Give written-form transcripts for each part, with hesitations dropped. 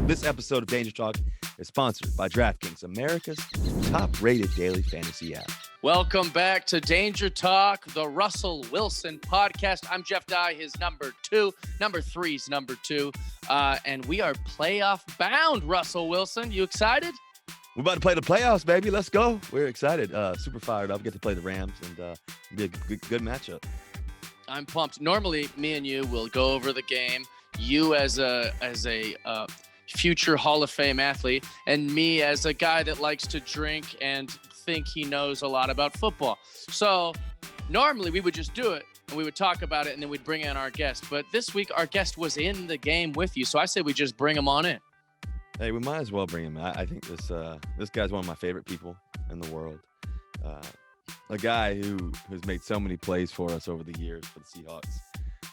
This episode of Danger Talk is sponsored by DraftKings, America's top-rated daily fantasy app. Welcome back to Danger Talk, the Russell Wilson podcast. I'm Jeff Dye, his number 2. Number 3's number 2. And we are playoff bound, Russell Wilson. You excited? We're about to play the playoffs, baby. Let's go. We're excited. Super fired up. Get to play the Rams and be a good matchup. I'm pumped. Normally, me and you will go over the game. You as a future Hall of Fame athlete, and me as a guy that likes to drink and think he knows a lot about football. So normally we would just do it and we would talk about it and then we'd bring in our guest. But this week our guest was in the game with you. So I say we just bring him on in. Hey, we might as well bring him in. I think this guy's one of my favorite people in the world. A guy who has made so many plays for us over the years for the Seahawks,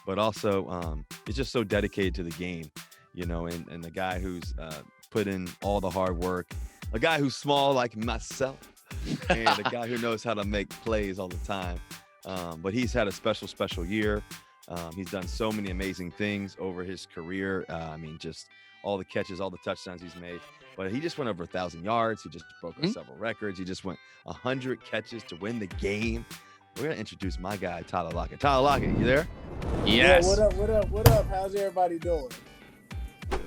but also is just so dedicated to the game. You know, and the guy who's put in all the hard work, a guy who's small like myself, and a guy who knows how to make plays all the time. But he's had a special year. He's done so many amazing things over his career. Just all the catches, all the touchdowns he's made. But he just went over 1,000 yards. He just broke several records. He just went 100 catches to win the game. We're going to introduce my guy, Tyler Lockett. Tyler Lockett, you there? Yes. Yeah, what up? How's everybody doing?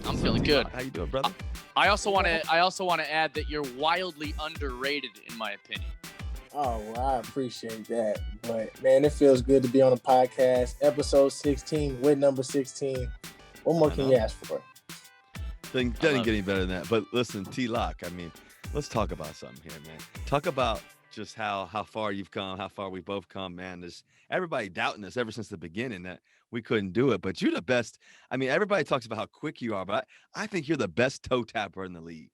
I'm feeling good. How you doing, brother? I also want to add that you're wildly underrated, in my opinion. Oh, well, I appreciate that. But, man, it feels good to be on a podcast. Episode 16, with number 16. What more can you ask for? Doesn't get any better than that. But listen, T-Lock, let's talk about something here, man. Talk about just how far you've come, how far we both come, man. There's everybody doubting us ever since the beginning that we couldn't do it. But you're the best. Everybody talks about how quick you are, but I think you're the best toe tapper in the league.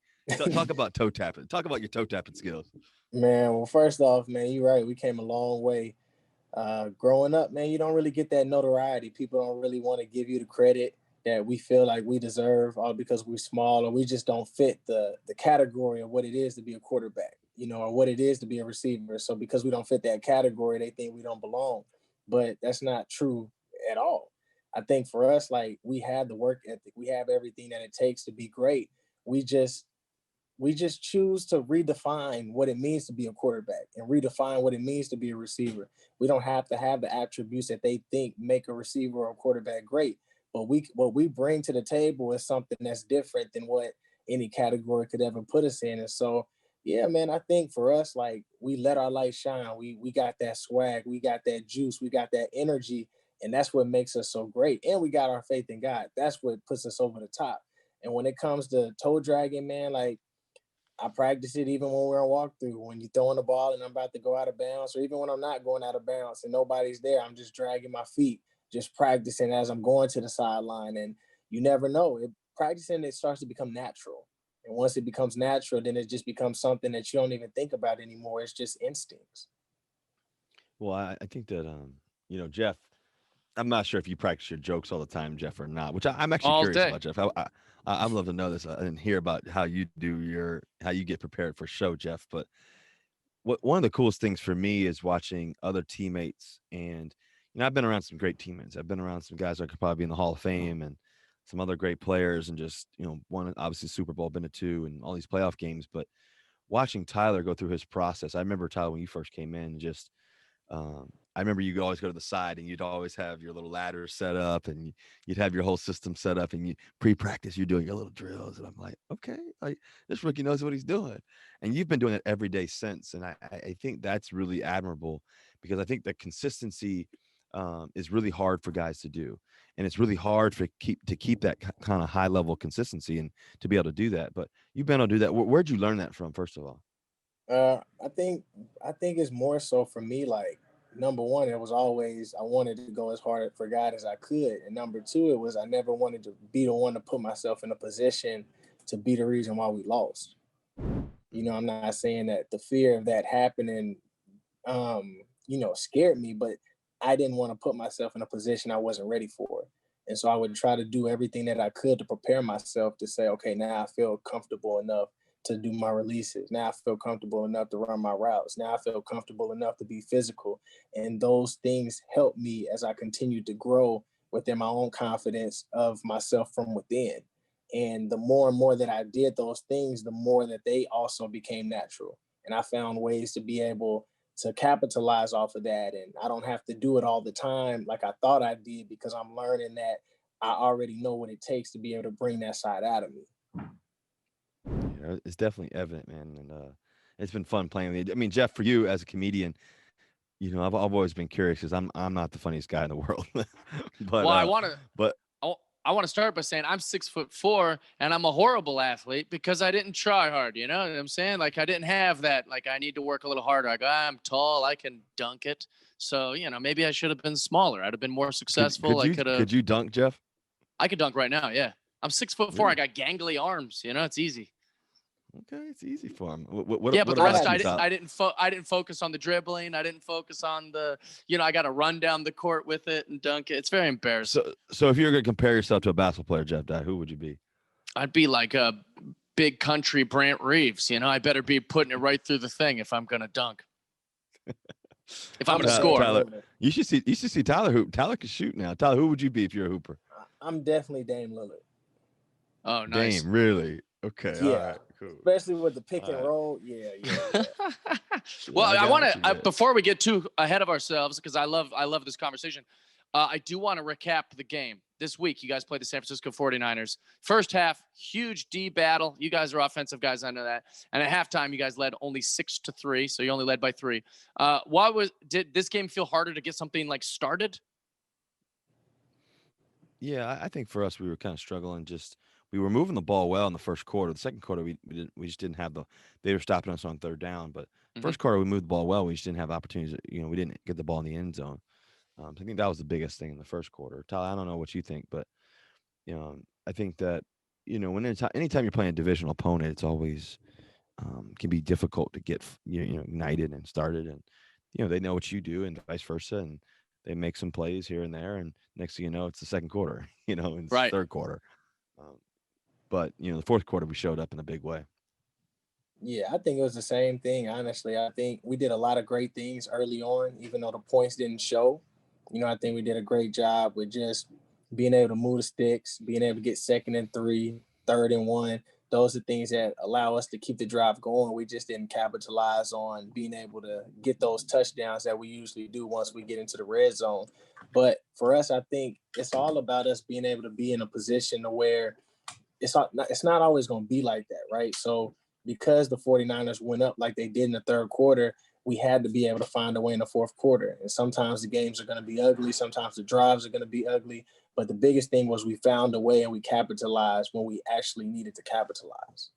Talk about toe tapping. Talk about your toe tapping skills. Man, well, first off, man, you're right. We came a long way. Growing up, man, you don't really get that notoriety. People don't really want to give you the credit that we feel like we deserve, all because we're small or we just don't fit the category of what it is to be a quarterback, or what it is to be a receiver. So because we don't fit that category, they think we don't belong. But that's not true at all. I think for us, like, we have the work ethic. We have everything that it takes to be great. We just choose to redefine what it means to be a quarterback and redefine what it means to be a receiver. We don't have to have the attributes that they think make a receiver or a quarterback great. But what we bring to the table is something that's different than what any category could ever put us in. And so, yeah, man, I think for us, like, we let our light shine. We got that swag. We got that juice. We got that energy. And that's what makes us so great. And we got our faith in God. That's what puts us over the top. And when it comes to toe dragging, man, like, I practice it even when we're on walkthrough. When you're throwing the ball and I'm about to go out of bounds, or even when I'm not going out of bounds and nobody's there, I'm just dragging my feet, just practicing as I'm going to the sideline. And you never know. Practicing, it starts to become natural. And once it becomes natural, then it just becomes something that you don't even think about anymore. It's just instincts. Well, I think that, Jeff, I'm not sure if you practice your jokes all the time, Jeff, or not, which I'm actually curious about, Jeff. I'd love to know this and hear about how you get prepared for show, Jeff. But one of the coolest things for me is watching other teammates. And, I've been around some great teammates. I've been around some guys that could probably be in the Hall of Fame and some other great players, and just, one, obviously Super Bowl, been to 2 and all these playoff games. But watching Tyler go through his process, I remember, Tyler, when you first came in, just I remember you always go to the side and you'd always have your little ladder set up and you'd have your whole system set up, and you pre-practice, you're doing your little drills. And I'm like, okay, like, this rookie knows what he's doing. And you've been doing it every day since. And I think that's really admirable, because I think that consistency is really hard for guys to do. And it's really hard to keep that kind of high level consistency and to be able to do that. But you've been able to do that. Where'd you learn that from, first of all? I think it's more so for me, like, number one, it was always, I wanted to go as hard for God as I could. And number two, it was, I never wanted to be the one to put myself in a position to be the reason why we lost. I'm not saying that the fear of that happening, scared me, but I didn't want to put myself in a position I wasn't ready for. And so I would try to do everything that I could to prepare myself to say, okay, now I feel comfortable enough to do my releases. Now I feel comfortable enough to run my routes. Now I feel comfortable enough to be physical. And those things help me as I continue to grow within my own confidence of myself from within. And the more and more that I did those things, the more that they also became natural. And I found ways to be able to capitalize off of that. And I don't have to do it all the time like I thought I did, because I'm learning that I already know what it takes to be able to bring that side out of me. Yeah, it's definitely evident, man. And it's been fun playing with you. I mean, Jeff, for you as a comedian, I've always been curious because I'm not the funniest guy in the world. but well, I want to start by saying I'm 6'4" and I'm a horrible athlete because I didn't try hard. You know what I'm saying? Like, I didn't have that. Like, I need to work a little harder. I go, I'm tall, I can dunk it. So, maybe I should have been smaller. I'd have been more successful. Could you dunk, Jeff? I could dunk right now. Yeah. I'm 6'4". Really? I got gangly arms. It's easy. Okay, it's easy for him. But the rest I didn't focus on the dribbling. I didn't focus on the, I got to run down the court with it and dunk it. It's very embarrassing. So if you were going to compare yourself to a basketball player, Jeff, who would you be? I'd be like a big country Brant Reeves. I better be putting it right through the thing if I'm going to dunk. If I'm going to score. Tyler, you should see Tyler hoop. Tyler can shoot now. Tyler, who would you be if you're a hooper? I'm definitely Dame Lillard. Oh, nice. Dame, really? Okay. Yeah. All right. Cool. Especially with the pick and roll. Yeah. Well, I want to before we get too ahead of ourselves, because I love this conversation. I do want to recap the game this week. You guys played the San Francisco 49ers. First half, huge D battle. You guys are offensive guys, I know that. And at halftime, you guys led only 6-3, so you only led by 3. Did this game feel harder to get something like started? Yeah, I think for us, we were kind of struggling. We were moving the ball well in the first quarter. The second quarter, we just didn't have they were stopping us on third down. But first quarter, we moved the ball well. We just didn't have opportunities. We didn't get the ball in the end zone. So I think that was the biggest thing in the first quarter. Tyler, I don't know what you think, but I think that anytime you're playing a divisional opponent, it's always can be difficult to get ignited and started, and they know what you do and vice versa, and they make some plays here and there, and next thing you know, it's the second quarter, and it's the third quarter. But the fourth quarter, we showed up in a big way. Yeah, I think it was the same thing. Honestly, I think we did a lot of great things early on, even though the points didn't show. I think we did a great job with just being able to move the sticks, being able to get 2nd and 3, 3rd and 1. Those are things that allow us to keep the drive going. We just didn't capitalize on being able to get those touchdowns that we usually do once we get into the red zone. But for us, I think it's all about us being able to be in a position to where it's not always going to be like that, right? So because the 49ers went up like they did in the third quarter, we had to be able to find a way in the fourth quarter. And sometimes the games are going to be ugly. Sometimes the drives are going to be ugly. But the biggest thing was we found a way and we capitalized when we actually needed to capitalize.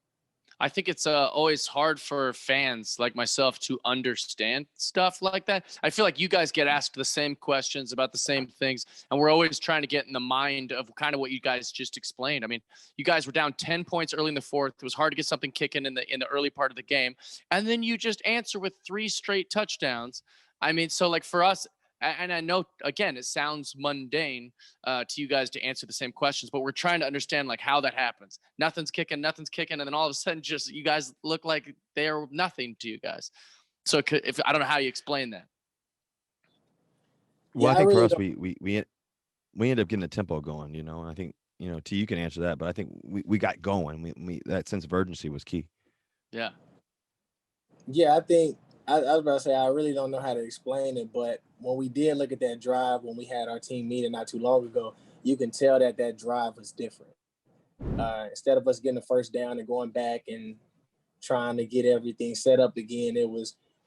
I think it's always hard for fans like myself to understand stuff like that. I feel like you guys get asked the same questions about the same things, and we're always trying to get in the mind of kind of what you guys just explained. I mean, you guys were down 10 points early in the fourth. It was hard to get something kicking in the early part of the game, and then you just answer with 3 straight touchdowns. I mean, so like for us, and I know, again, it sounds mundane to you guys to answer the same questions, but we're trying to understand like how that happens. Nothing's kicking, and then all of a sudden just you guys look like they are nothing to you guys. So if I don't know how you explain that. Well, I think for us, we ended up getting the tempo going, and I think, T, you can answer that, but I think we got going. We that sense of urgency was key. Yeah. Yeah, I think I was about to say, I really don't know how to explain it, but when we did look at that drive, when we had our team meeting not too long ago, you can tell that drive was different. Instead of us getting the first down and going back and trying to get everything set up again,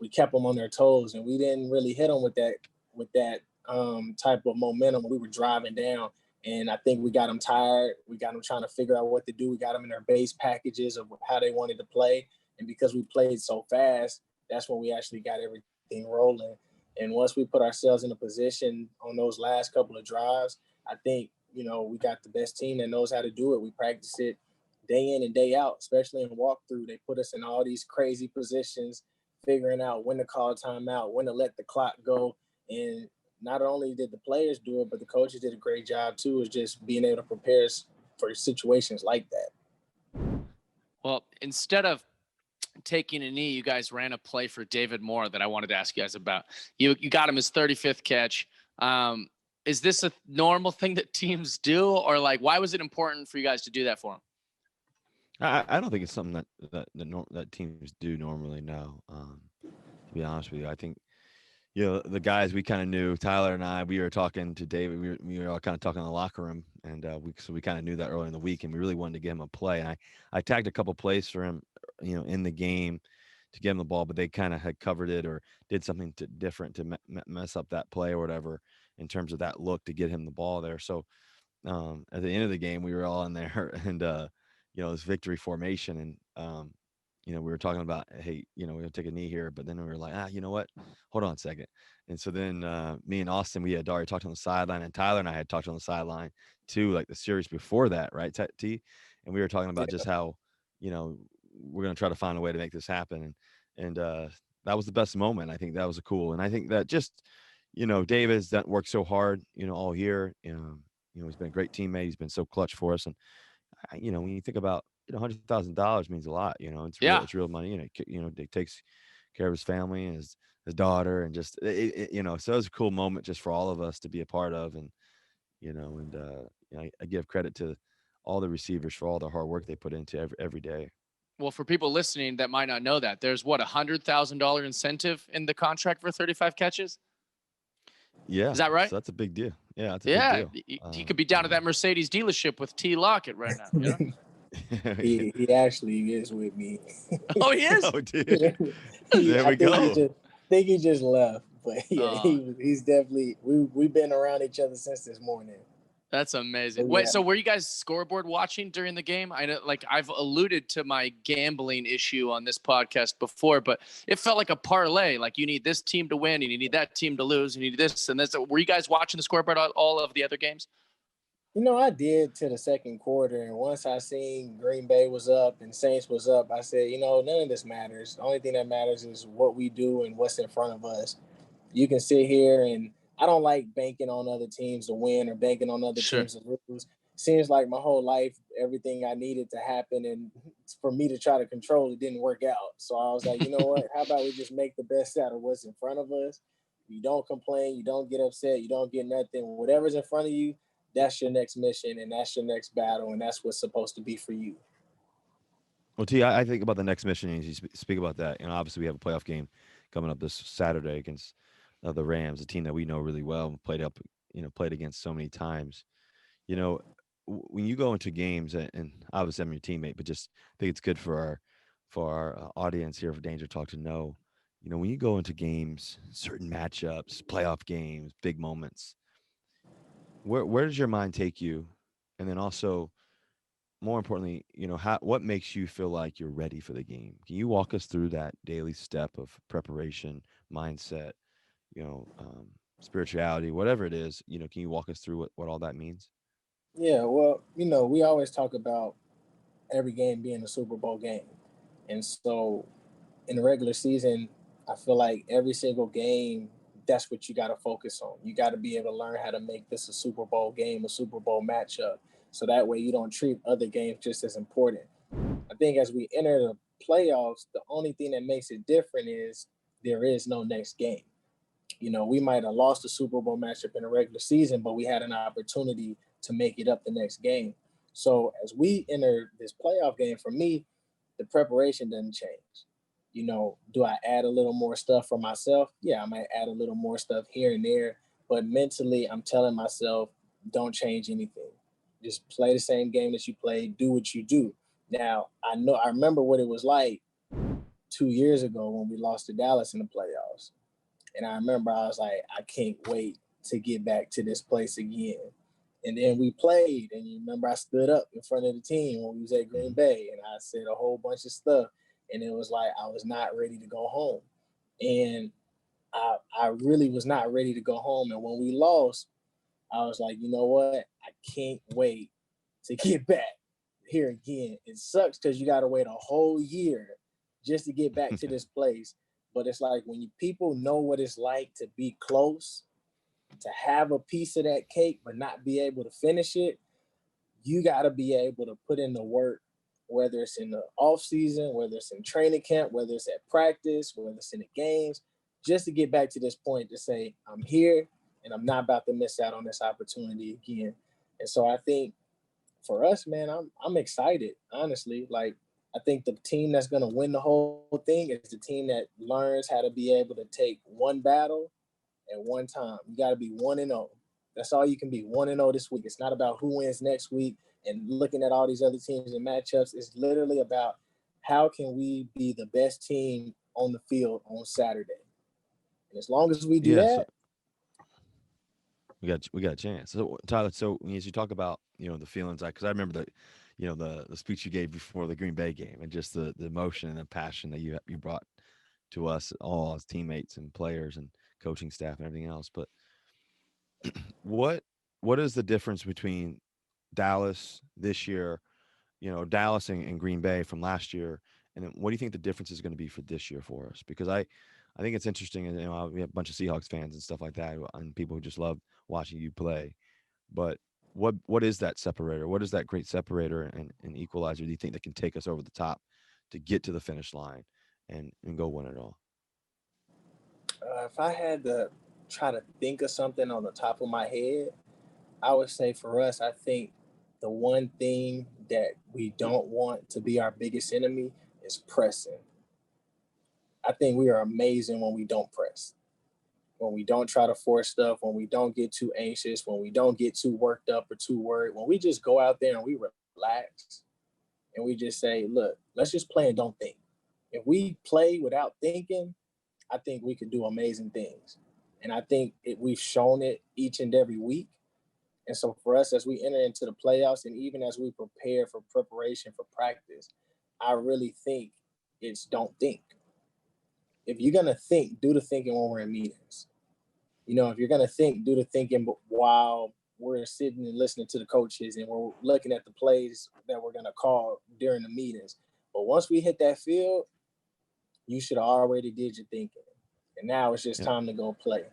we kept them on their toes, and we didn't really hit them with that type of momentum. We were driving down, and I think we got them tired. We got them trying to figure out what to do. We got them in their base packages of how they wanted to play, and because we played so fast, that's when we actually got everything rolling. And once we put ourselves in a position on those last couple of drives, I think, we got the best team that knows how to do it. We practice it day in and day out, especially in walkthrough. They put us in all these crazy positions, figuring out when to call timeout, when to let the clock go. And not only did the players do it, but the coaches did a great job too, is just being able to prepare us for situations like that. Well, instead of taking a knee, you guys ran a play for David Moore that I wanted to ask you guys about. You got him his 35th catch. Is this a normal thing that teams do, or like, why was it important for you guys to do that for him? I don't think it's something that teams do normally. No, to be honest with you, I think the guys we kind of knew, Tyler and I, we were talking to David. We were all kind of talking in the locker room, and we kind of knew that early in the week, and we really wanted to get him a play. And I tagged a couple plays for him, in the game to get him the ball, but they kind of had covered it or did something different to mess up that play or whatever in terms of that look to get him the ball there. So at the end of the game, we were all in there, and this victory formation, and we were talking about, hey, we're gonna take a knee here, but then we were like, you know what? Hold on a second. And so then me and Austin, we had already talked on the sideline, and Tyler and I had talked on the sideline too, like the series before that, right, T? And we were talking about just how, we're gonna try to find a way to make this happen, and that was the best moment. I think that was cool, and I think that just, Dave has worked so hard, all year. He's been a great teammate. He's been so clutch for us, and when you think about, $100,000 means a lot. Yeah. It's real money. It takes care of his family and his daughter, and just so it was a cool moment just for all of us to be a part of, and I give credit to all the receivers for all the hard work they put into every day. Well, for people listening that might not know that, there's $100,000 incentive in the contract for 35 catches. Yeah, is that right? So that's a big deal. Yeah, that's a big deal. He could be down at that Mercedes dealership with T. Lockett right now. He actually is with me. Oh, he is. Oh, dude. There we go. I think he just left, but yeah, Oh. he's definitely. We've been around each other since this morning. That's amazing. Wait, so were you guys scoreboard watching during the game? I know, I've alluded to my gambling issue on this podcast before, but it felt like a parlay. Like, you need this team to win, and you need that team to lose, and you need this and this. Were you guys watching the scoreboard all of the other games? I did to the second quarter, and once I seen Green Bay was up and Saints was up, I said, none of this matters. The only thing that matters is what we do and what's in front of us. You can sit here, and I don't like banking on other teams to win or banking on other teams to lose. Seems like my whole life, everything I needed to happen, and for me to try to control, it didn't work out. So I was like, you know what? How about we just make the best out of what's in front of us? You don't complain, you don't get upset, you don't get nothing. Whatever's in front of you, that's your next mission, and that's your next battle, and that's what's supposed to be for you. Well, T, I think about the next mission, and you speak about that. Obviously we have a playoff game coming up this Saturday against the Rams, a team that we know really well, played against so many times. When you go into games, and obviously I'm your teammate, but just think it's good for our audience here for Danger Talk to know, when you go into games, certain matchups, playoff games, big moments, where does your mind take you? And then also, more importantly, what makes you feel like you're ready for the game? Can you walk us through that daily step of preparation, mindset, spirituality, whatever it is? Can you walk us through what all that means? Yeah, well, we always talk about every game being a Super Bowl game. And so in the regular season, I feel like every single game, that's what you got to focus on. You got to be able to learn how to make this a Super Bowl game, a Super Bowl matchup. So that way you don't treat other games just as important. I think as we enter the playoffs, the only thing that makes it different is there is no next game. We might have lost the Super Bowl matchup in the regular season, but we had an opportunity to make it up the next game. So as we enter this playoff game, for me, the preparation doesn't change. Do I add a little more stuff for myself? Yeah, I might add a little more stuff here and there, but mentally I'm telling myself, don't change anything. Just play the same game that you played, do what you do. Now, I remember what it was like 2 years ago when we lost to Dallas in the playoffs. And I remember I was like, I can't wait to get back to this place again. And then we played, and you remember I stood up in front of the team when we was at Green Bay, and I said a whole bunch of stuff, and it was like I was not ready to go home. And I really was not ready to go home. And when we lost, I was like, you know what? I can't wait to get back here again. It sucks because you got to wait a whole year just to get back to this place. But it's like when people know what it's like to be close, to have a piece of that cake but not be able to finish it, you got to be able to put in the work, whether it's in the off season, whether it's in training camp, whether it's at practice, whether it's in the games, just to get back to this point to say, I'm here and I'm not about to miss out on this opportunity again. And so I think for us, man, I'm excited, honestly. Like, I think the team that's going to win the whole thing is the team that learns how to be able to take one battle at one time. You got to be 1-0. That's all you can be, 1-0 this week. It's not about who wins next week and looking at all these other teams and matchups. It's literally about how can we be the best team on the field on Saturday. And as long as we do that, we got a chance. So Tyler, so as you talk about the feelings, because I remember the speech you gave before the Green Bay game, and just the emotion and the passion that you brought to us all as teammates and players and coaching staff and everything else. But what is the difference between Dallas this year, Dallas and Green Bay from last year, and then what do you think the difference is going to be for this year for us? Because I think it's interesting, and we have a bunch of Seahawks fans and stuff like that, and people who just love watching you play. But what is that separator? What is that great separator and equalizer? Do you think that can take us over the top to get to the finish line and go win it all? if I had to try to think of something on the top of my head, I would say for us, I think the one thing that we don't want to be our biggest enemy is pressing. I think we are amazing when we don't press, when we don't try to force stuff, when we don't get too anxious, when we don't get too worked up or too worried, when we just go out there and we relax and we just say, look, let's just play and don't think. If we play without thinking, I think we could do amazing things. And I think we've shown it each and every week. And so for us, as we enter into the playoffs and even as we prepare for preparation for practice, I really think it's don't think. If you're going to think, do the thinking when we're in meetings. If you're going to think, do the thinking while we're sitting and listening to the coaches and we're looking at the plays that we're going to call during the meetings. But once we hit that field, you should have already did your thinking. And now it's just time to go play.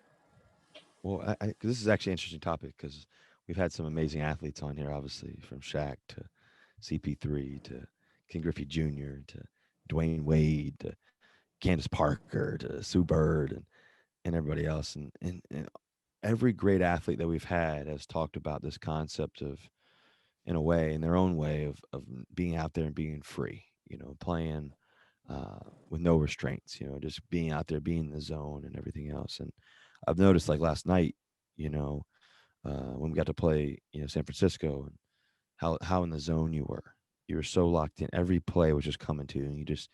Well, this is actually an interesting topic because we've had some amazing athletes on here, obviously, from Shaq to CP3 to King Griffey Jr. to Dwayne Wade to Candace Parker to Sue Bird and everybody else. And every great athlete that we've had has talked about this concept of, in a way, in their own way, of being out there and being free, playing with no restraints, just being out there, being in the zone and everything else. And I've noticed, like last night, when we got to play, San Francisco, and how in the zone you were. You were so locked in. Every play was just coming to you, and you just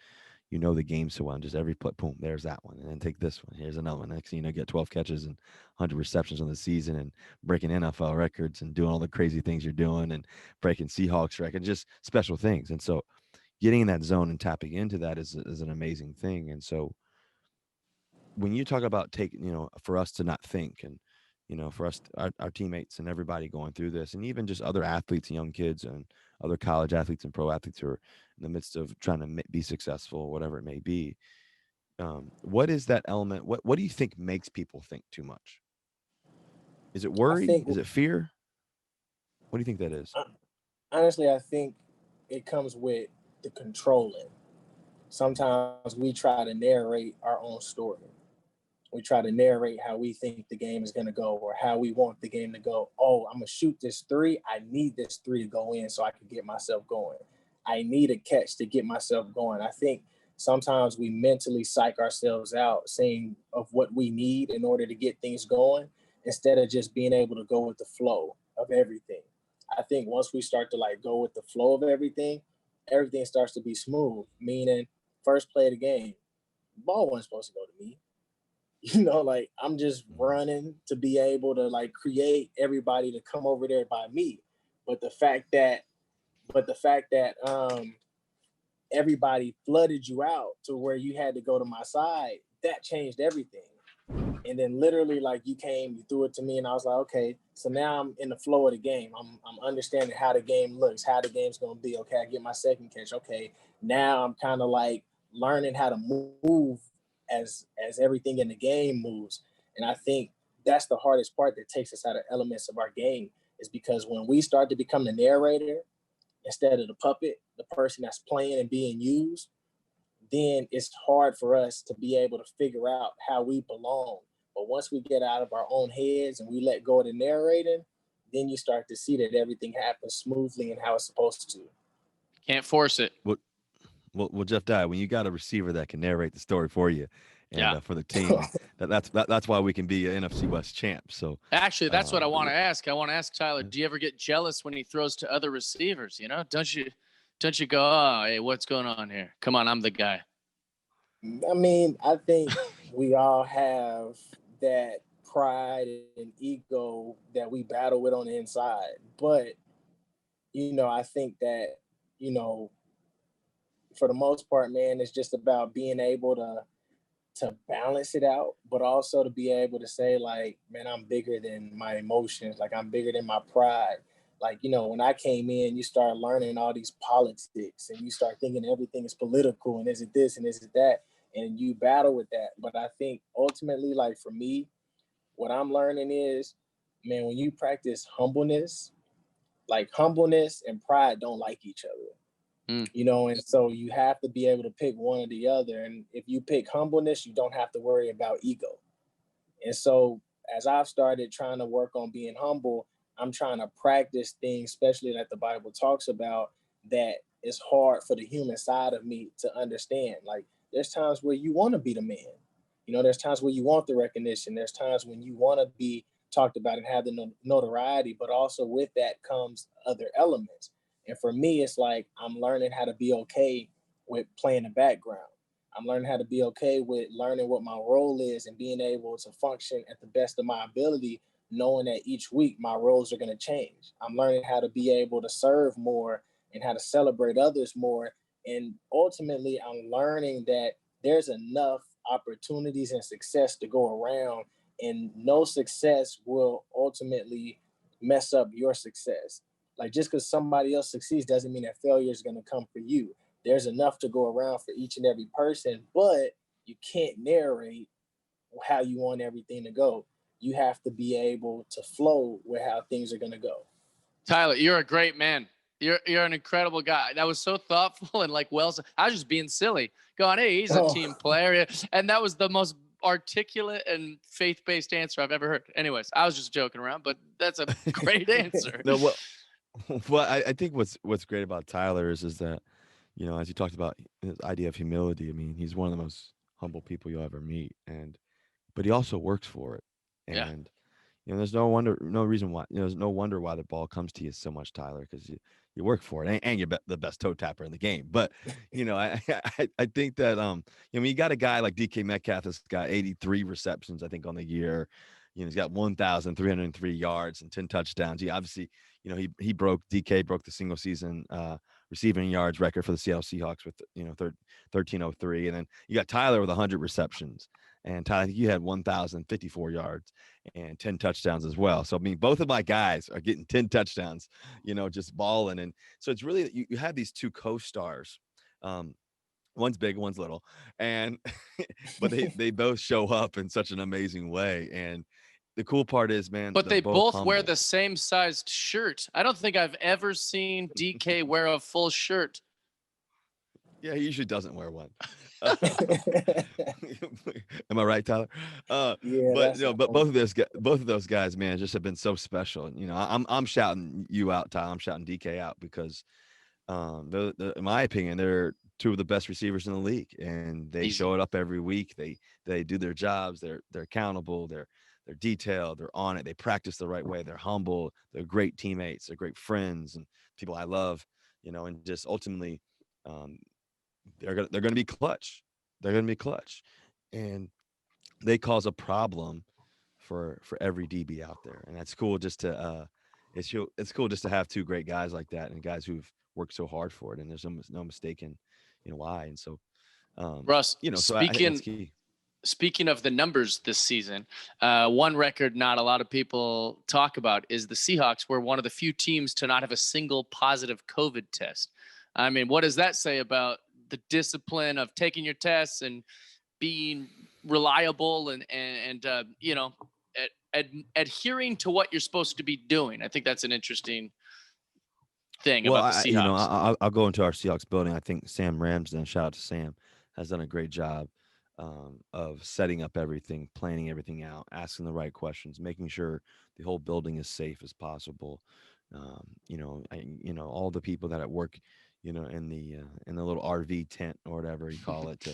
the game so well. And just every play, boom, there's that one, and then take this one. Here's another one. Next thing you know, get 12 catches and 100 receptions on the season, and breaking NFL records, and doing all the crazy things you're doing, and breaking Seahawks records, just special things. And so, getting in that zone and tapping into that is an amazing thing. And so, when you talk about taking, for us to not think, and for us, our teammates and everybody going through this, and even just other athletes and young kids and other college athletes and pro athletes who are in the midst of trying to be successful, whatever it may be. What is that element? What do you think makes people think too much? Is it worry? Is it fear? What do you think that is? Honestly, I think it comes with the controlling. Sometimes we try to narrate our own story. We try to narrate how we think the game is going to go or how we want the game to go. Oh, I'm going to shoot this three. I need this three to go in so I can get myself going. I need a catch to get myself going. I think sometimes we mentally psych ourselves out saying of what we need in order to get things going instead of just being able to go with the flow of everything. I think once we start to go with the flow of everything starts to be smooth, meaning first play of the game, ball wasn't supposed to go to me. I'm just running to be able to create everybody to come over there by me. But the fact that everybody flooded you out to where you had to go to my side, that changed everything. And then literally you came, you threw it to me, and I was like, okay, so now I'm in the flow of the game. I'm understanding how the game looks, how the game's gonna be. Okay, I get my second catch. Okay, now I'm kind of learning how to move as everything in the game moves. And I think that's the hardest part that takes us out of elements of our game, is because when we start to become the narrator instead of the puppet, the person that's playing and being used, then it's hard for us to be able to figure out how we belong. But once we get out of our own heads and we let go of the narrating, then you start to see that everything happens smoothly and how it's supposed to. Can't force it. Well, Jeff Dye, when you got a receiver that can narrate the story for you and for the team, that's why we can be an NFC West champ. So actually, that's what I want to ask. I want to ask Tyler, do you ever get jealous when he throws to other receivers? You know, don't you go, oh, hey, what's going on here? Come on, I'm the guy. I mean, I think we all have that pride and ego that we battle with on the inside. But, I think that, for the most part, man, it's just about being able to balance it out, but also to be able to say, like, man, I'm bigger than my emotions. Like, I'm bigger than my pride. Like, when I came in, you start learning all these politics and you start thinking everything is political and is it this and is it that? And you battle with that. But I think ultimately, like for me, what I'm learning is, man, when you practice humbleness, like humbleness and pride don't like each other. And so you have to be able to pick one or the other. And if you pick humbleness, you don't have to worry about ego. And so as I've started trying to work on being humble, I'm trying to practice things, especially that the Bible talks about, that is hard for the human side of me to understand. Like, there's times where you want to be the man. There's times where you want the recognition. There's times when you want to be talked about and have the notoriety, but also with that comes other elements. And for me, it's like I'm learning how to be okay with playing the background. I'm learning how to be okay with learning what my role is and being able to function at the best of my ability, knowing that each week my roles are going to change. I'm learning how to be able to serve more and how to celebrate others more. And ultimately, I'm learning that there's enough opportunities and success to go around, and no success will ultimately mess up your success. Like, just because somebody else succeeds doesn't mean that failure is going to come for you. There's enough to go around for each and every person, but you can't narrate how you want everything to go. You have to be able to flow with how things are going to go. Tyler, you're a great man. You're an incredible guy. That was so thoughtful and like Wilson. I was just being silly, going, "Hey, he's a team player," and that was the most articulate and faith-based answer I've ever heard. Anyways, I was just joking around, but that's a great answer. No, well, I think what's great about Tyler is that, as you talked about his idea of humility. I mean, he's one of the most humble people you'll ever meet, but he also works for it, and there's no reason why. There's no wonder why the ball comes to you so much, Tyler, because you work for it, and you're the best toe tapper in the game. But I think that you got a guy like DK Metcalf that's got 83 receptions, I think, on the year. He's got 1,303 yards and 10 touchdowns. He obviously, DK broke the single season receiving yards record for the Seattle Seahawks with 1303, and then you got Tyler with 100 receptions. And Tyler, I think you had 1,054 yards and 10 touchdowns as well. So, I mean, both of my guys are getting 10 touchdowns, just balling. And so it's really, you have these two co-stars. One's big, one's little. And, but they both show up in such an amazing way. And the cool part is, man, but they both wear the same sized shirt. I don't think I've ever seen DK wear a full shirt. Yeah, he usually doesn't wear one. Am I right, Tyler? Yeah, but both of those guys, man, just have been so special. I'm shouting you out, Tyler. I'm shouting DK out because, in my opinion, they're two of the best receivers in the league, and they show it up every week. They do their jobs. They're accountable. They're detailed. They're on it. They practice the right way. They're humble. They're great teammates. They're great friends and people I love. And just ultimately, they're gonna be clutch. They're gonna be clutch, and they cause a problem for every DB out there, and that's cool. Just to it's cool just to have two great guys like that, and guys who've worked so hard for it, and there's no mistaking, why. And so, Russ, so I think that's key. Speaking of the numbers this season, one record not a lot of people talk about is the Seahawks were one of the few teams to not have a single positive COVID test. I mean, what does that say about the discipline of taking your tests and being reliable and adhering to what you're supposed to be doing? I think that's an interesting thing about the Seahawks. I'll go into our Seahawks building. I think Sam Ramsden, shout out to Sam, has done a great job of setting up everything, planning everything out, asking the right questions, making sure the whole building is safe as possible. All the people that at work, in the little RV tent or whatever you call it,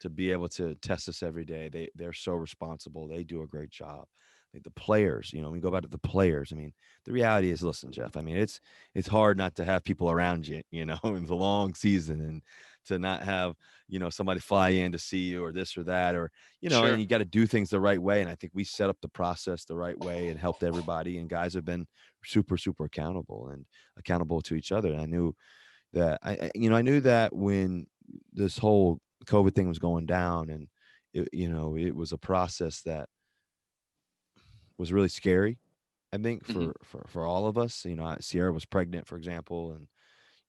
to be able to test us every day. They're so responsible. They do a great job. Like the players, we go back to the players. I mean, the reality is, listen, Jeff. I mean, it's hard not to have people around you, in the long season, and to not have somebody fly in to see you or this or that, or Sure. and you got to do things the right way. And I think we set up the process the right way and helped everybody. And guys have been super, super accountable to each other. And I knew that I knew that when this whole COVID thing was going down, and it was a process that was really scary. I think Hmm. for all of us. Sierra was pregnant, for example, and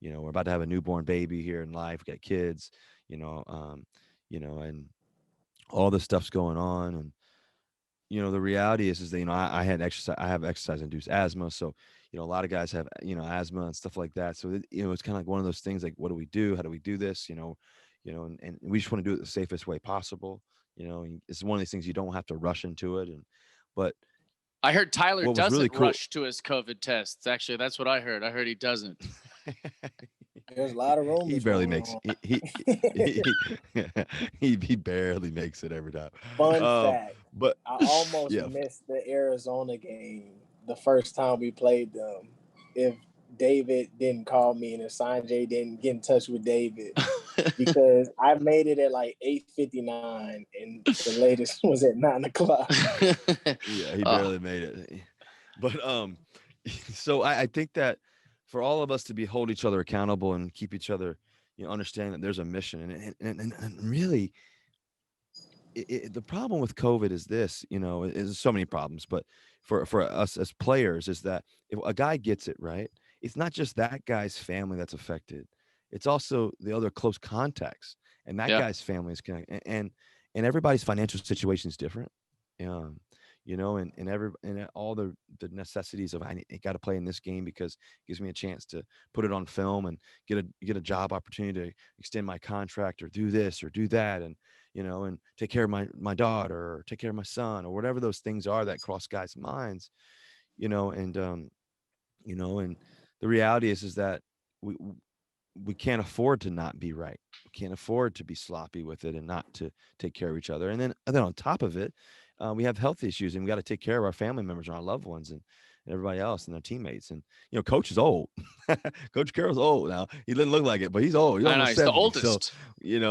we're about to have a newborn baby here in life. We got kids, you know, um, and all this stuff's going on. And the reality is that I had exercise. I have exercise induced asthma, so a lot of guys have asthma and stuff like that. So it's kind of like one of those things. Like, what do we do? How do we do this? And we just want to do it the safest way possible. And it's one of these things you don't have to rush into it. But I heard Tyler what was really doesn't cool. rush to his COVID tests. Actually, that's what I heard. I heard he doesn't. There's a lot of He rumors barely going makes on. he he barely makes it every time. Fun fact: But I almost yeah, missed the Arizona game the first time we played them. If David didn't call me and if Sanjay didn't get in touch with David, because I made it at like 8:59 and the latest was at 9 o'clock. yeah, he Oh, barely made it. But so I think that for all of us to be hold each other accountable and keep each other, understand that there's a mission, and really, the problem with COVID is this, is so many problems, but for us as players is that if a guy gets it right, it's not just that guy's family that's affected, it's also the other close contacts, and that yeah. guy's family is connected, and everybody's financial situation is different. um and all the necessities of I got to play in this game because it gives me a chance to put it on film and get a job opportunity to extend my contract or do this or do that, and take care of my daughter or take care of my son or whatever those things are that cross guys' minds, and the reality is that we we can't afford to not be right. We can't afford to be sloppy with it and not to take care of each other. And then on top of it, we have health issues, and we got to take care of our family members and our loved ones, and everybody else and their teammates. And Coach is old. Coach Carroll's old now. He doesn't look like it, but he's old. He's I know almost he's the 70. So oldest.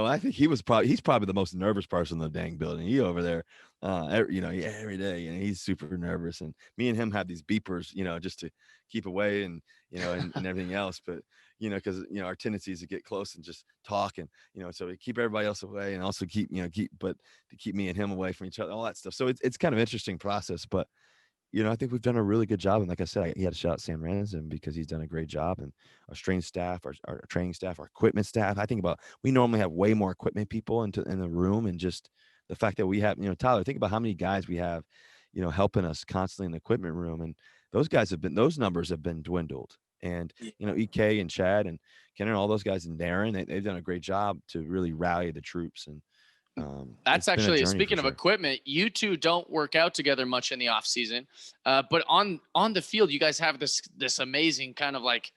I think he's probably the most nervous person in the dang building. He over there, every day, he's super nervous. And me and him have these beepers, just to keep away and and everything else. But because our tendency is to get close and just talk, and so we keep everybody else away, and also but to keep me and him away from each other, all that stuff. So it's kind of interesting process, but I think we've done a really good job. And like I said, he had to shout out Sam Ransom because he's done a great job, and our strength staff, our training staff, our equipment staff. I think about we normally have way more equipment people in the room, and just the fact that we have, Tyler, think about how many guys we have, helping us constantly in the equipment room, and those numbers have been dwindled. And EK and Chad and Ken and all those guys and Darren, they've done a great job to really rally the troops. And That's it's been a actually, journey for speaking of sure. equipment, you two don't work out together much in the off season, but on the field, you guys have this amazing kind of like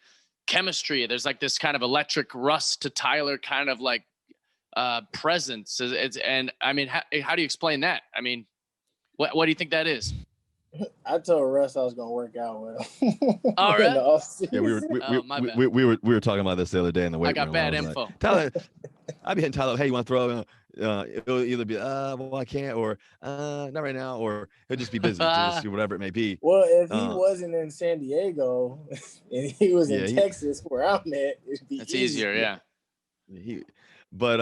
chemistry. There's like this kind of electric Russ to Tyler kind of like presence. And I mean, how do you explain that? I mean, what do you think that is? I told Russ I was gonna work out with him All in right. the offseason. Yeah, Oh, my bad. we were talking about this the other day in the I weight got room. I bad was like, info. Tyler, I'd be hitting Tyler, hey, you want to throw? It'll either be well, I can't, or not right now, or he'll just be busy, just whatever it may be. Well, if he Uh, wasn't in San Diego and he was in yeah, Texas where I'm at, it'd be It's easy. easier, yeah. he, but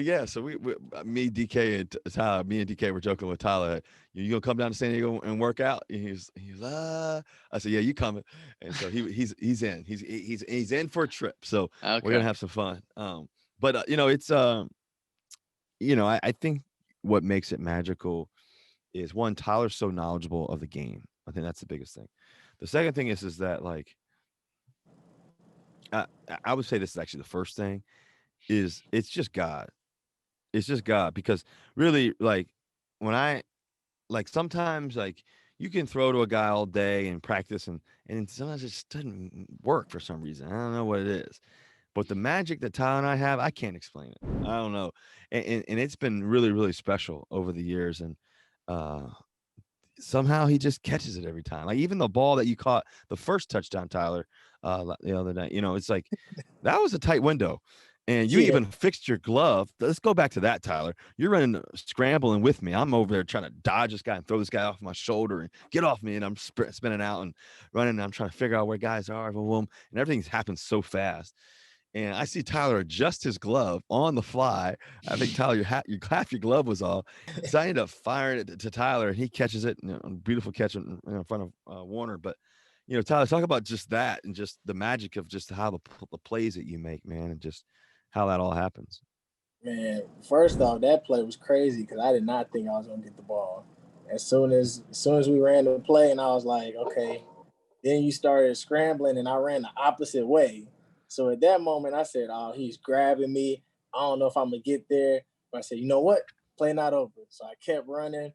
yeah, so me, DK, and Tyler, me and DK were joking with Tyler. You gonna come down to San Diego and work out? And he's I said, yeah, you coming? And so he's in. He's in for a trip. So we're Okay. gonna have some fun. But it's I think what makes it magical is, one, Tyler's so knowledgeable of the game. I think that's the biggest thing. The second thing is that, like, I would say this is actually the first thing, is it's just God. It's just God, because really, like, when I like sometimes, like, you can throw to a guy all day and practice, and sometimes it just doesn't work for some reason. I don't know what it is. But the magic that Tyler and I have, I can't explain it. I don't know. And it's been really, really special over the years. And uh somehow he just catches it every time. Like, even the ball that you caught, the first touchdown, Tyler, the other night, it's like that was a tight window. And you Yeah, even fixed your glove. Let's go back to that, Tyler. You're running, scrambling with me. I'm over there trying to dodge this guy and throw this guy off my shoulder and get off me. And I'm spinning out and running. And I'm trying to figure out where guys are. And everything's happened so fast. And I see Tyler adjust his glove on the fly. I think, Tyler, half your glove was off. So I ended up firing it to Tyler, and he catches it. Beautiful catch in front of Warner. But, Tyler, talk about just that and just the magic of just how the plays that you make, man, and just how that all happens. man. First off, that play was crazy because I did not think I was gonna get the ball. As soon as we ran the play, and I was like, okay. Then you started scrambling, and I ran the opposite way. So at that moment, I said, "Oh, he's grabbing me. I don't know if I'm gonna get there." But I said, "You know what? Play not over." So I kept running.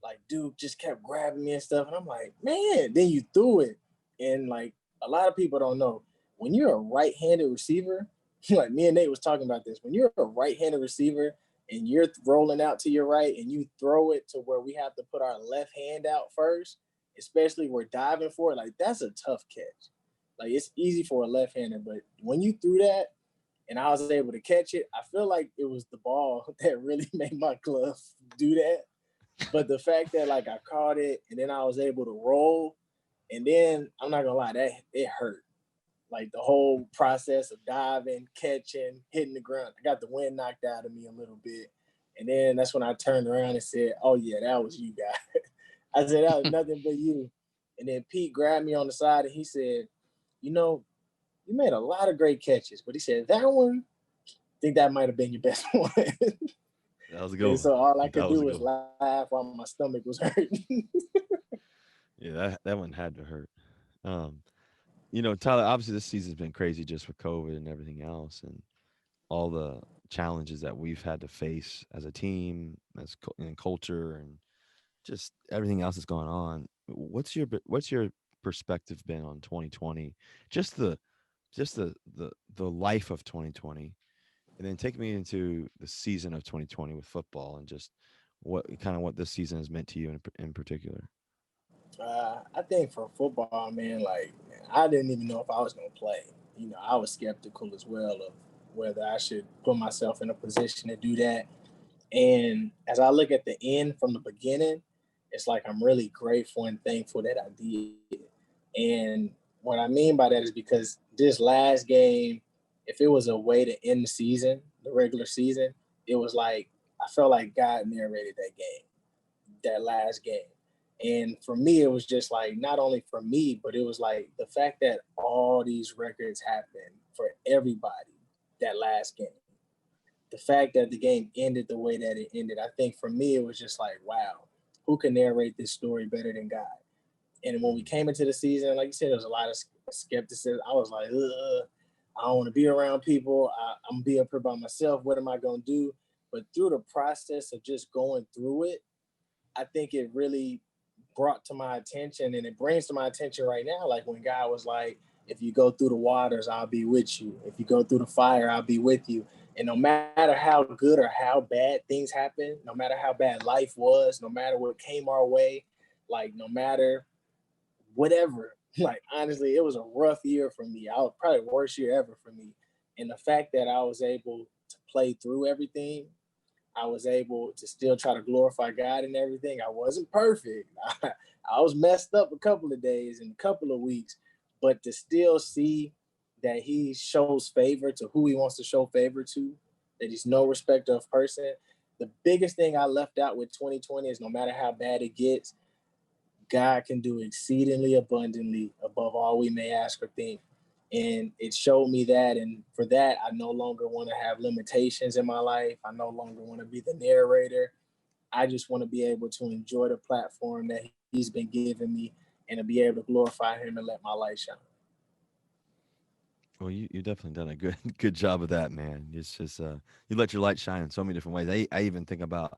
Like Duke just kept grabbing me and stuff, and I'm like, "Man!" Then you threw it, and like a lot of people don't know, when you're a right-handed receiver, like me and Nate was talking about this. When you're a right-handed receiver and you're rolling out to your right, and you throw it to where we have to put our left hand out first, especially we're diving for it, like that's a tough catch. Like it's easy for a left-hander, but when you threw that and I was able to catch it, I feel like it was the ball that really made my glove do that. But the fact that like I caught it and then I was able to roll, and then I'm not gonna lie, that it hurt. Like the whole process of diving, catching, hitting the ground, I got the wind knocked out of me a little bit. And then that's when I turned around and said, "Oh yeah, that was you guys." I said, "That was nothing but you." And then Pete grabbed me on the side and he said, "You know, you made a lot of great catches, but," he said, "that one, I think that might have been your best one." That was a good And one. so all I could That was do a was good one. laugh while my stomach was hurting. Yeah, that one had to hurt. Um, Tyler, obviously this season's been crazy just with COVID and everything else, and all the challenges that we've had to face as a team, in culture, and just everything else that's going on. What's your perspective been on 2020? Just the life of 2020, and then take me into the season of 2020 with football, and just what this season has meant to you in particular. I think for football, man, like man, I didn't even know if I was gonna play. I was skeptical as well of whether I should put myself in a position to do that. And as I look at the end from the beginning, it's like I'm really grateful and thankful that I did. And what I mean by that is because this last game, if it was a way to end the season, the regular season, it was like I felt like God narrated that game, that last game. And for me, it was just like not only for me, but it was like the fact that all these records happened for everybody that last game. The fact that the game ended the way that it ended, I think for me, it was just like, wow, who can narrate this story better than God? And when we came into the season, like you said, there was a lot of skepticism. I was like, ugh, I don't want to be around people. I'm being up here by myself. What am I going to do? But through the process of just going through it, I think it really brought to my attention, and it brings to my attention right now, like when God was like, if you go through the waters, I'll be with you. If you go through the fire, I'll be with you. And no matter how good or how bad things happen, no matter how bad life was, no matter what came our way, like no matter whatever, like honestly, it was a rough year for me. I was probably the worst year ever for me. And the fact that I was able to play through everything, I was able to still try to glorify God and everything. I wasn't perfect. I was messed up a couple of days and a couple of weeks, but to still see that he shows favor to who he wants to show favor to, that he's no respecter of person. The biggest thing I left out with 2020 is no matter how bad it gets, God can do exceedingly abundantly above all we may ask or think. And it showed me that. And for that, I no longer want to have limitations in my life. I no longer want to be the narrator. I just want to be able to enjoy the platform that he's been giving me and to be able to glorify him and let my light shine. Well, you definitely done a good job of that, man. It's just you let your light shine in so many different ways. I even think about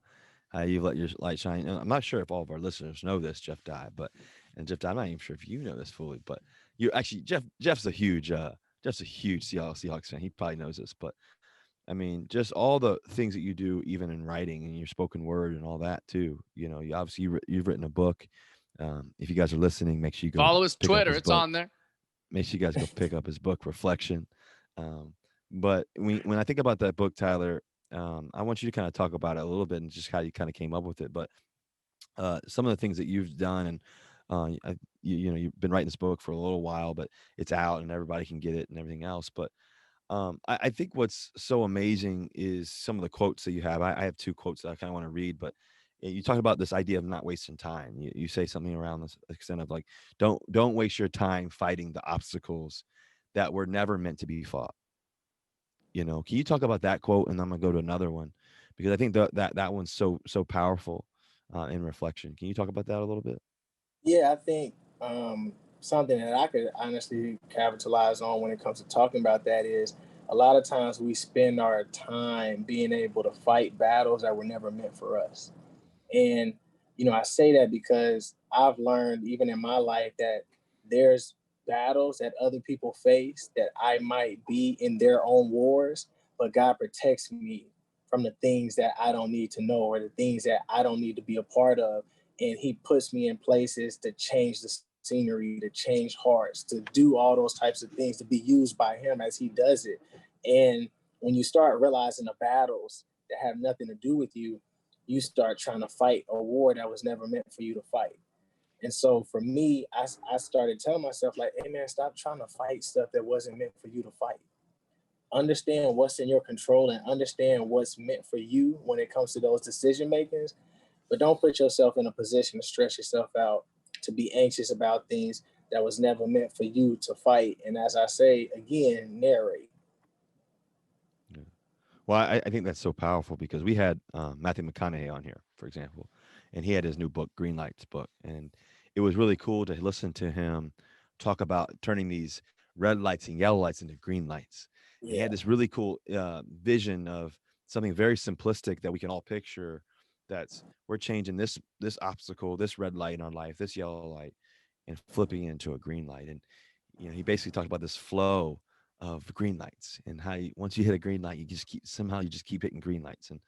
how you let your light shine. And I'm not sure if all of our listeners know this, Jeff Dye, but and Jeff Dye, I'm not even sure if you know this fully, but you actually Jeff's a huge Seahawks fan. He probably knows this, but I mean, just all the things that you do, even in writing and your spoken word and all that too. You know, you obviously you've written a book. If you guys are listening, make sure you go Follow his pick up Twitter. his It's book. on there. Make sure you guys go pick up his book, Reflection. Um, but when I think about that book, Tyler, I want you to kind of talk about it a little bit and just how you kind of came up with it. But some of the things that you've done, and you know, you've been writing this book for a little while, but it's out and everybody can get it and everything else. But I think what's so amazing is some of the quotes that you have. I have two quotes that I kind of want to read, but you talk about this idea of not wasting time. You say something around this extent of like, don't waste your time fighting the obstacles that were never meant to be fought. You know, can you talk about that quote, and I'm gonna go to another one because I think that one's so powerful in reflection. Can you talk about that a little bit? Yeah, I think something that I could honestly capitalize on when it comes to talking about that is a lot of times we spend our time being able to fight battles that were never meant for us. And, I say that because I've learned even in my life that there's battles that other people face that I might be in their own wars, but God protects me from the things that I don't need to know or the things that I don't need to be a part of. And He puts me in places to change the scenery, to change hearts, to do all those types of things, to be used by Him as He does it. And when you start realizing the battles that have nothing to do with you, you start trying to fight a war that was never meant for you to fight. And so for me, I started telling myself, like, hey, man, stop trying to fight stuff that wasn't meant for you to fight. Understand what's in your control and understand what's meant for you when it comes to those decision makings. But don't put yourself in a position to stress yourself out, to be anxious about things that was never meant for you to fight. And as I say, again, narrate. Yeah. Well, I think that's so powerful because we had Matthew McConaughey on here, for example, and he had his new book, Green Lights book, and it was really cool to listen to him talk about turning these red lights and yellow lights into green lights. And he Yeah. had this really cool vision of something very simplistic that we can all picture. That's we're changing this obstacle, this red light in our life, this yellow light, and flipping it into a green light. And he basically talked about this flow of green lights and how once you hit a green light, you just keep hitting green lights. And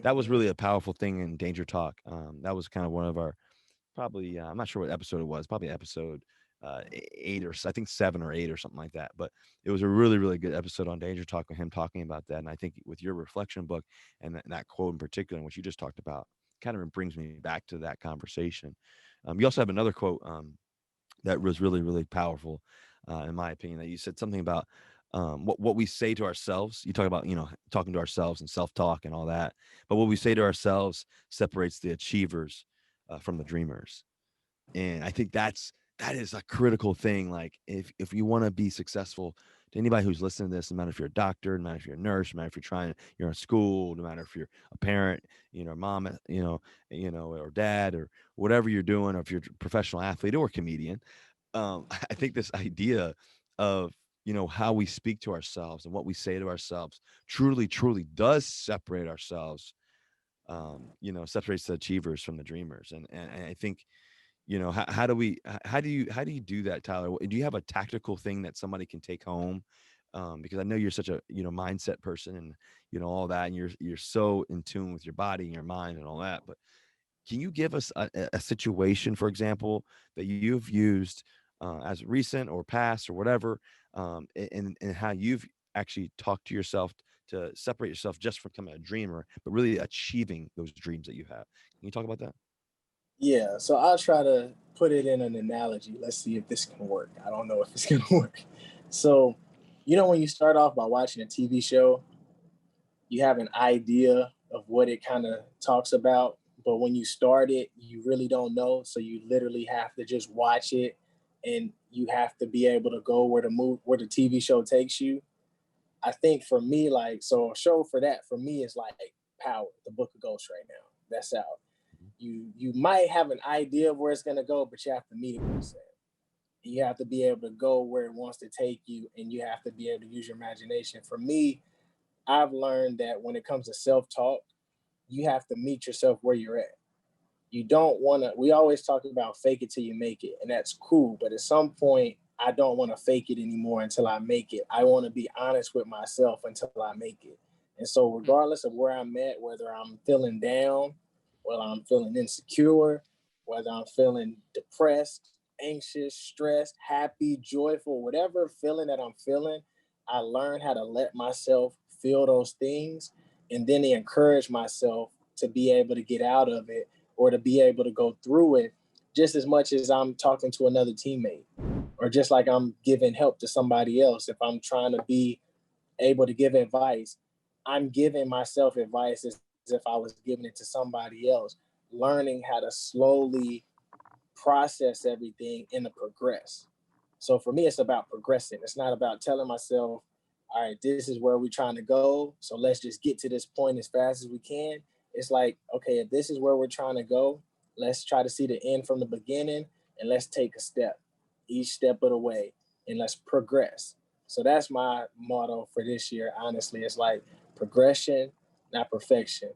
that was Mm-hmm. really a powerful thing in Danger Talk. That was kind of one of our probably I'm not sure what episode it was, probably episode 8 or I think 7 or 8 or something like that. But it was a really good episode on Danger Talk with him talking about that. And I think with your reflection book and that quote in particular, and what you just talked about, kind of brings me back to that conversation. You also have another quote that was really powerful, in my opinion. That you said something about what we say to ourselves. You talk about talking to ourselves and self talk and all that, but what we say to ourselves separates the achievers from the dreamers. And I think that is a critical thing. Like if you want to be successful, to anybody who's listening to this, no matter if you're a doctor, no matter if you're a nurse, no matter if you're in school, no matter if you're a parent, mom, or dad, or whatever you're doing, or if you're a professional athlete or comedian, I think this idea of how we speak to ourselves and what we say to ourselves truly does separate ourselves. Separates the achievers from the dreamers, and I think how do you do that, Tyler? Do you have a tactical thing that somebody can take home? Because I know you're such a mindset person, and all that, and you're so in tune with your body and your mind and all that. But can you give us a situation, for example, that you've used as recent or past or whatever, and how you've actually talked to yourself to separate yourself just from becoming a dreamer, but really achieving those dreams that you have? Can you talk about that? Yeah, so I'll try to put it in an analogy. Let's see if this can work. I don't know if it's going to work. So, when you start off by watching a TV show, you have an idea of what it kind of talks about. But when you start it, you really don't know. So you literally have to just watch it, and you have to be able to go where the TV show takes you. I think for me, like, so a show for that for me is like Power, the Book of Ghosts right now. That's out. You might have an idea of where it's gonna go, but you have to meet it where it's at. You have to be able to go where it wants to take you, and you have to be able to use your imagination. For me, I've learned that when it comes to self-talk, you have to meet yourself where you're at. You don't want to, we always talk about fake it till you make it, and that's cool. But at some point, I don't want to fake it anymore until I make it. I want to be honest with myself until I make it. And so, regardless of where I'm at, whether I'm feeling down, whether I'm feeling insecure, whether I'm feeling depressed, anxious, stressed, happy, joyful, whatever feeling that I'm feeling, I learn how to let myself feel those things and then encourage myself to be able to get out of it or to be able to go through it just as much as I'm talking to another teammate or just like I'm giving help to somebody else. If I'm trying to be able to give advice, I'm giving myself advice as if I was giving it to somebody else, learning how to slowly process everything and to progress. So for me, it's about progressing. It's not about telling myself, all right, this is where we're trying to go. So let's just get to this point as fast as we can. It's like, okay, if this is where we're trying to go, let's try to see the end from the beginning and let's take a step, each step of the way, and let's progress. So that's my motto for this year. Honestly, it's like progression, not perfection.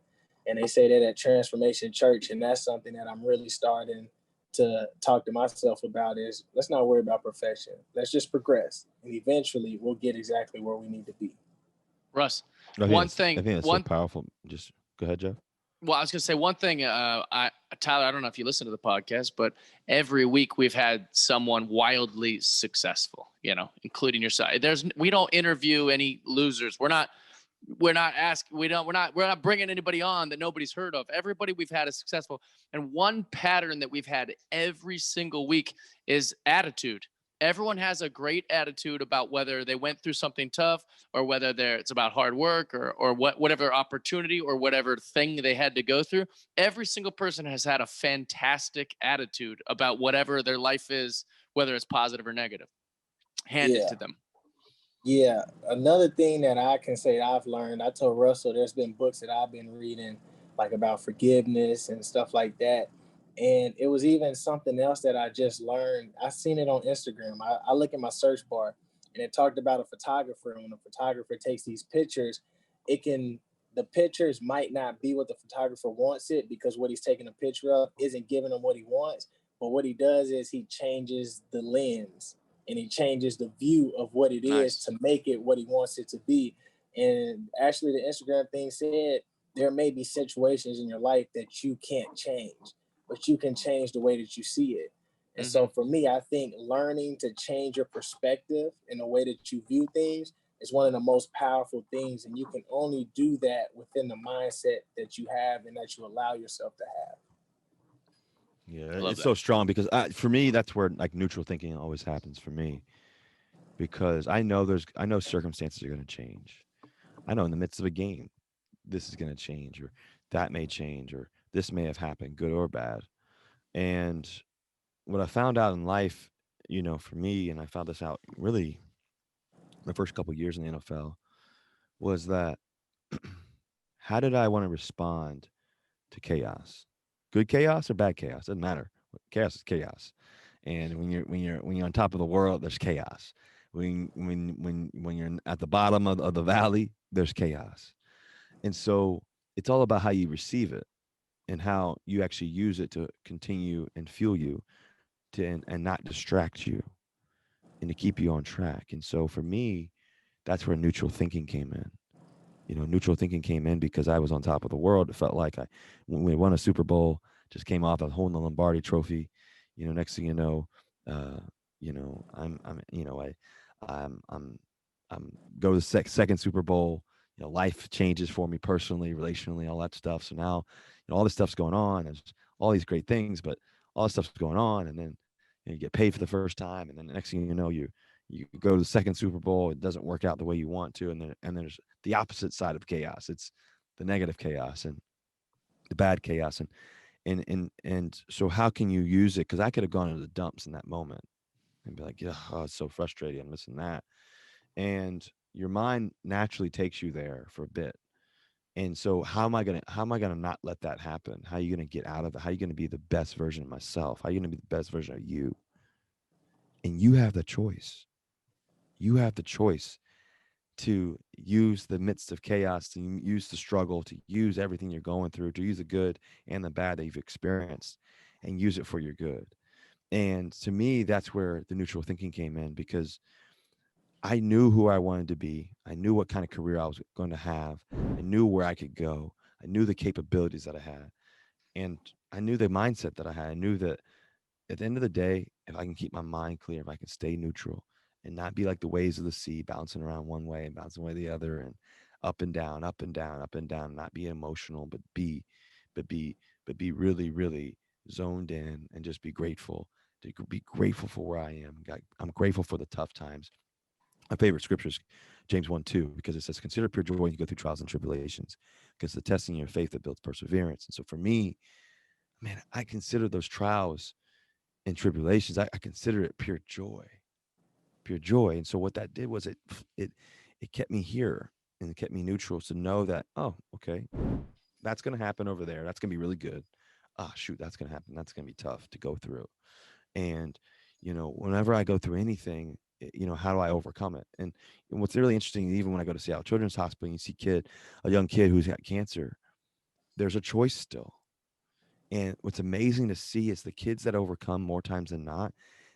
And they say that at Transformation Church, and that's something that I'm really starting to talk to myself about is let's not worry about perfection. Let's just progress. And eventually we'll get exactly where we need to be. Russ, I think that's so powerful. Just go ahead, Jeff. Well, I was going to say one thing. Tyler, I don't know if you listen to the podcast, but every week we've had someone wildly successful, including yourself. We don't interview any losers. We're not bringing anybody on that nobody's heard of. Everybody we've had is successful. And one pattern that we've had every single week is attitude. Everyone has a great attitude about whether they went through something tough or whether it's about hard work or whatever opportunity or whatever thing they had to go through. Every single person has had a fantastic attitude about whatever their life is, whether it's positive or negative. Hand it to them. Yeah. Another thing that I can say I've learned, I told Russell there's been books that I've been reading like about forgiveness and stuff like that. And it was even something else that I just learned. I seen it on Instagram. I look at my search bar and it talked about a photographer. When a photographer takes these pictures, the pictures might not be what the photographer wants it because what he's taking a picture of isn't giving him what he wants. But what he does is he changes the lens and he changes the view of what it is to make it what he wants it to be. And actually the Instagram thing said there may be situations in your life that you can't change, but you can change the way that you see it. And so for me, I think learning to change your perspective in the way that you view things is one of the most powerful things. And you can only do that within the mindset that you have and that you allow yourself to have. Yeah, it's so strong because for me, that's where like neutral thinking always happens for me, because I know circumstances are going to change. I know in the midst of a game, this is going to change, or that may change, or this may have happened, good or bad. And what I found out in life, for me, and I found this out really my first couple of years in the NFL, was that how did I want to respond to chaos? Good chaos or bad chaos? Doesn't matter. Chaos is chaos. And when you're on top of the world, there's chaos. When you're at the bottom of the valley, there's chaos. And so it's all about how you receive it and how you actually use it to continue and fuel you and not distract you and to keep you on track. And so for me, that's where neutral thinking came in. Neutral thinking came in because I was on top of the world. It felt like when we won a Super Bowl, just came off of holding the Lombardi Trophy. Next thing you know, I'm go to the second Super Bowl. Life changes for me personally, relationally, all that stuff. So now, all this stuff's going on. There's all these great things, but all this stuff's going on, and then you get paid for the first time, and then the next thing you know, you go to the second Super Bowl, it doesn't work out the way you want to, and then there's the opposite side of chaos. It's the negative chaos and the bad chaos, and so how can you use it? Because I could have gone into the dumps in that moment and be like, yeah, oh, it's so frustrating, I'm missing that, and your mind naturally takes you there for a bit. And so how am I gonna not let that happen? How are you gonna get out of it? How are you gonna be the best version of myself? How are you gonna be the best version of you? And you have the choice. You have the choice to use the midst of chaos, to use the struggle, to use everything you're going through, to use the good and the bad that you've experienced and use it for your good. And to me, that's where the neutral thinking came in, because I knew who I wanted to be. I knew what kind of career I was going to have. I knew where I could go. I knew the capabilities that I had. And I knew the mindset that I had. I knew that at the end of the day, if I can keep my mind clear, if I can stay neutral and not be like the waves of the sea, bouncing around one way and bouncing away the other, and up and down, up and down, up and down, not be emotional, but be, but be really, really zoned in and just be grateful. To be grateful for where I am. I'm grateful for the tough times. My favorite scripture is James 1:2, because it says, "Consider pure joy when you go through trials and tribulations, because the testing your faith that builds perseverance." And so for me, man, I consider those trials and tribulations, I consider it pure joy, pure joy. And so what that did was it it kept me here, and it kept me neutral to know that, oh, okay, that's going to happen over there. That's going to be really good. Ah, shoot, that's going to happen. That's going to be tough to go through. And whenever I go through anything, how do I overcome it? And what's really interesting, even when I go to Seattle Children's Hospital and you see a young kid who's got cancer, there's a choice still. And what's amazing to see is the kids that overcome more times than not,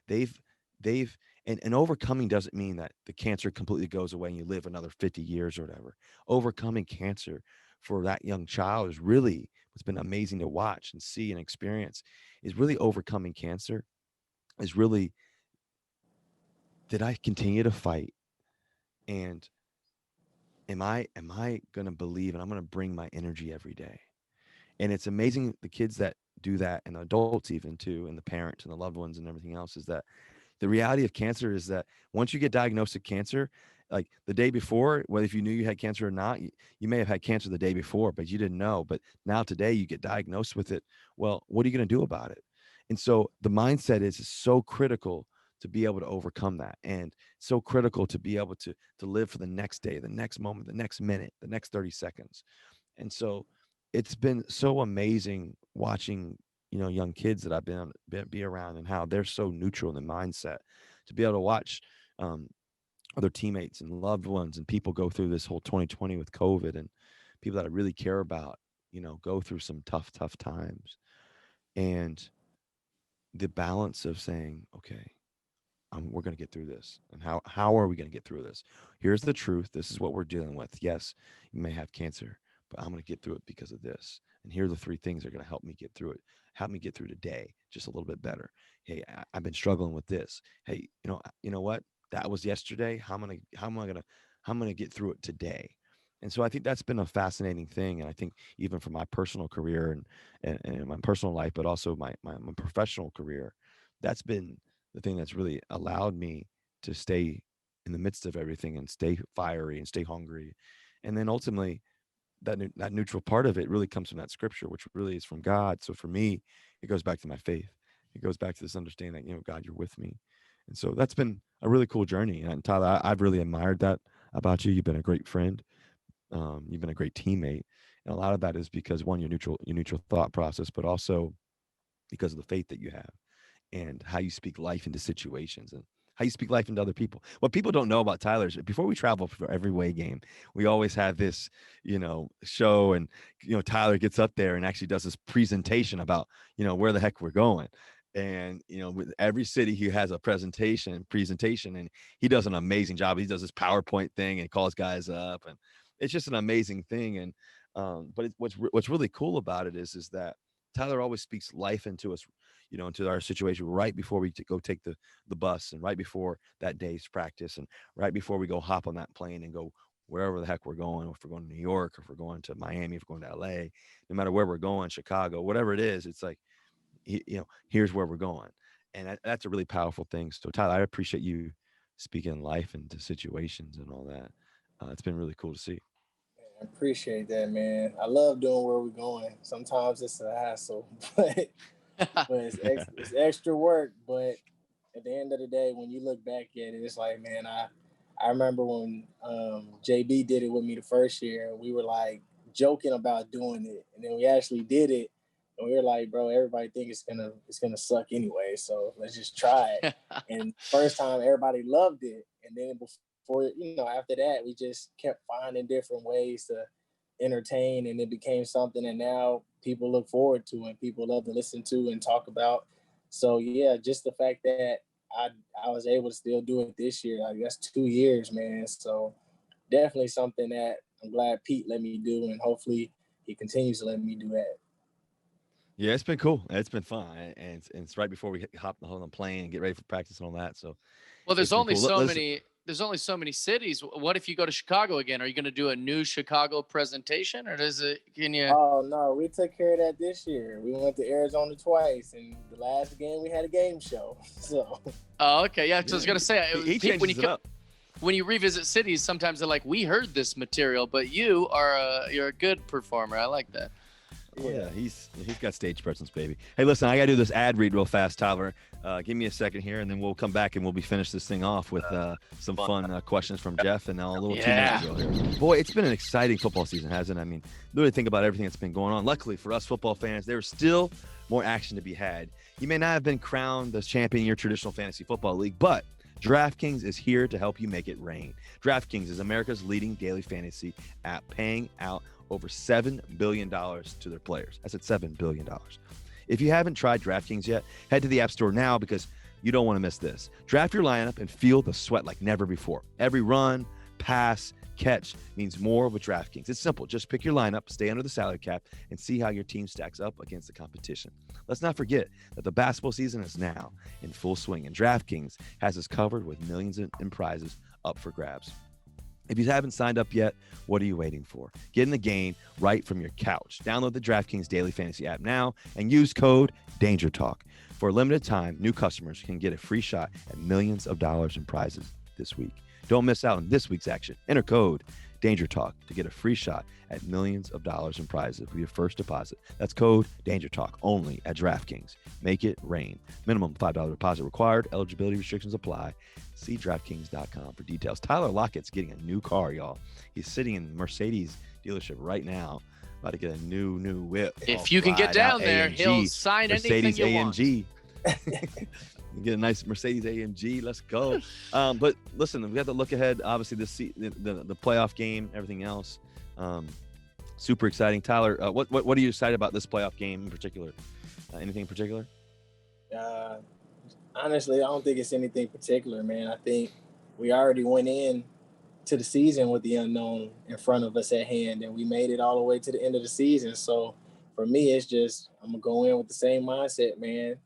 they've they've and overcoming doesn't mean that the cancer completely goes away and you live another 50 years or whatever. Overcoming cancer for that young child is really what's been amazing to watch and see and experience, is really overcoming cancer is really, did I continue to fight, and am I going to believe, and I'm going to bring my energy every day. And it's amazing, the kids that do that, and the adults even too, and the parents and the loved ones and everything else, is that the reality of cancer is that once you get diagnosed with cancer, like the day before, whether if you knew you had cancer or not, you may have had cancer the day before, but you didn't know. But now today you get diagnosed with it. Well, what are you going to do about it? And so the mindset is so critical to be able to overcome that, and so critical to be able to live for the next day, the next moment, the next minute, the next 30 seconds. And so it's been so amazing watching, young kids that I've be around, and how they're so neutral in the mindset, to be able to watch um, other teammates and loved ones and people go through this whole 2020 with COVID, and people that I really care about, go through some tough, tough times. And the balance of saying, okay, we're going to get through this. And how are we going to get through this? Here's the truth. This is what we're dealing with. Yes, you may have cancer, but I'm going to get through it because of this. And here are the three things that are going to help me get through it. Help me get through today just a little bit better. Hey, I've been struggling with this. Hey, you know what? That was yesterday. How am I going to get through it today? And so I think that's been a fascinating thing. And I think even for my personal career and my personal life, but also my professional career, that's been the thing that's really allowed me to stay in the midst of everything and stay fiery and stay hungry. And then ultimately, that neutral part of it really comes from that scripture, which really is from God. So for me, it goes back to my faith. It goes back to this understanding that, God, you're with me. And so that's been a really cool journey. And Tyler, I've really admired that about you. You've been a great friend. You've been a great teammate. And a lot of that is because, one, your neutral thought process, but also because of the faith that you have, and how you speak life into situations, and how you speak life into other people. What people don't know about Tyler is, before we travel for every away game, we always have this, show, and Tyler gets up there and actually does this presentation about where the heck we're going. And with every city he has a presentation, and he does an amazing job. He does this PowerPoint thing and calls guys up, and it's just an amazing thing. And but what's really cool about it is that Tyler always speaks life into us, into our situation right before we go take the bus, and right before that day's practice, and right before we go hop on that plane and go wherever the heck we're going. If we're going to New York, or if we're going to Miami, if we're going to LA, no matter where we're going, Chicago, whatever it is, it's like, here's where we're going. And that's a really powerful thing. So Tyler, I appreciate you speaking life into situations and all that. It's been really cool to see. I appreciate that, man. I love doing where we're going. Sometimes it's a hassle, but it's extra work. But at the end of the day, when you look back at it, it's like, man, I remember when JB did it with me the first year. We were like joking about doing it, and then we actually did it. And we were like, bro, everybody think it's gonna suck anyway, so let's just try it. And first time everybody loved it, and then before, after that, we just kept finding different ways to entertain, and it became something that now people look forward to and people love to listen to and talk about. So yeah, just the fact that I was able to still do it this year, I guess 2 years, man. So definitely something that I'm glad Pete let me do, and hopefully he continues to let me do that. Yeah, it's been cool. It's been fun, and it's right before we hop on the plane and get ready for practice and all that. So, well, it's been cool. there's only so many cities. What if you go to Chicago again? Are you going to do a new Chicago presentation, or can you? Oh no, we took care of that this year. We went to Arizona twice, and the last game we had a game show. So. Oh, okay, yeah. So I was going to say, he changes it up. When you revisit cities, sometimes they're like, "We heard this material, but you're a good performer." I like that. Oh, yeah, he's got stage presence, baby. Hey, listen, I got to do this ad read real fast, Tyler. Give me a second here, and then we'll come back and we'll be finished this thing off with some fun questions from Jeff and now a little 2-minute drill here. Boy, it's been an exciting football season, hasn't it? I mean, literally think about everything that's been going on. Luckily for us football fans, there's still more action to be had. You may not have been crowned the champion in your traditional fantasy football league, but DraftKings is here to help you make it rain. DraftKings is America's leading daily fantasy app, paying out over $7 billion to their players. I said $7 billion. If you haven't tried DraftKings yet, head to the App Store now because you don't want to miss this. Draft your lineup and feel the sweat like never before. Every run, pass, catch means more with DraftKings. It's simple. Just pick your lineup, stay under the salary cap, and see how your team stacks up against the competition. Let's not forget that the basketball season is now in full swing, and DraftKings has us covered with millions in prizes up for grabs. If you haven't signed up yet, what are you waiting for? Get in the game right from your couch. Download the DraftKings Daily Fantasy app now and use code DangerTalk. For a limited time, new customers can get a free shot at millions of dollars in prizes this week. Don't miss out on this week's action. Enter code DangerTalk to get a free shot at millions of dollars in prizes with your first deposit. That's code DangerTalk only at DraftKings. Make it rain. Minimum $5 deposit required. Eligibility restrictions apply. See DraftKings.com for details. Tyler Lockett's getting a new car, y'all. He's sitting in the Mercedes dealership right now, about to get a new whip. If you can get down there, he'll sign Mercedes anything you AMG. want. Get a nice Mercedes AMG. Let's go. But listen, we got to look ahead. Obviously, the playoff game, everything else. Super exciting. Tyler, what are you excited about this playoff game in particular? Anything in particular? Honestly, I don't think it's anything particular, man. I think we already went in to the season with the unknown in front of us at hand, and we made it all the way to the end of the season. So for me, it's just I'm gonna go in with the same mindset, man.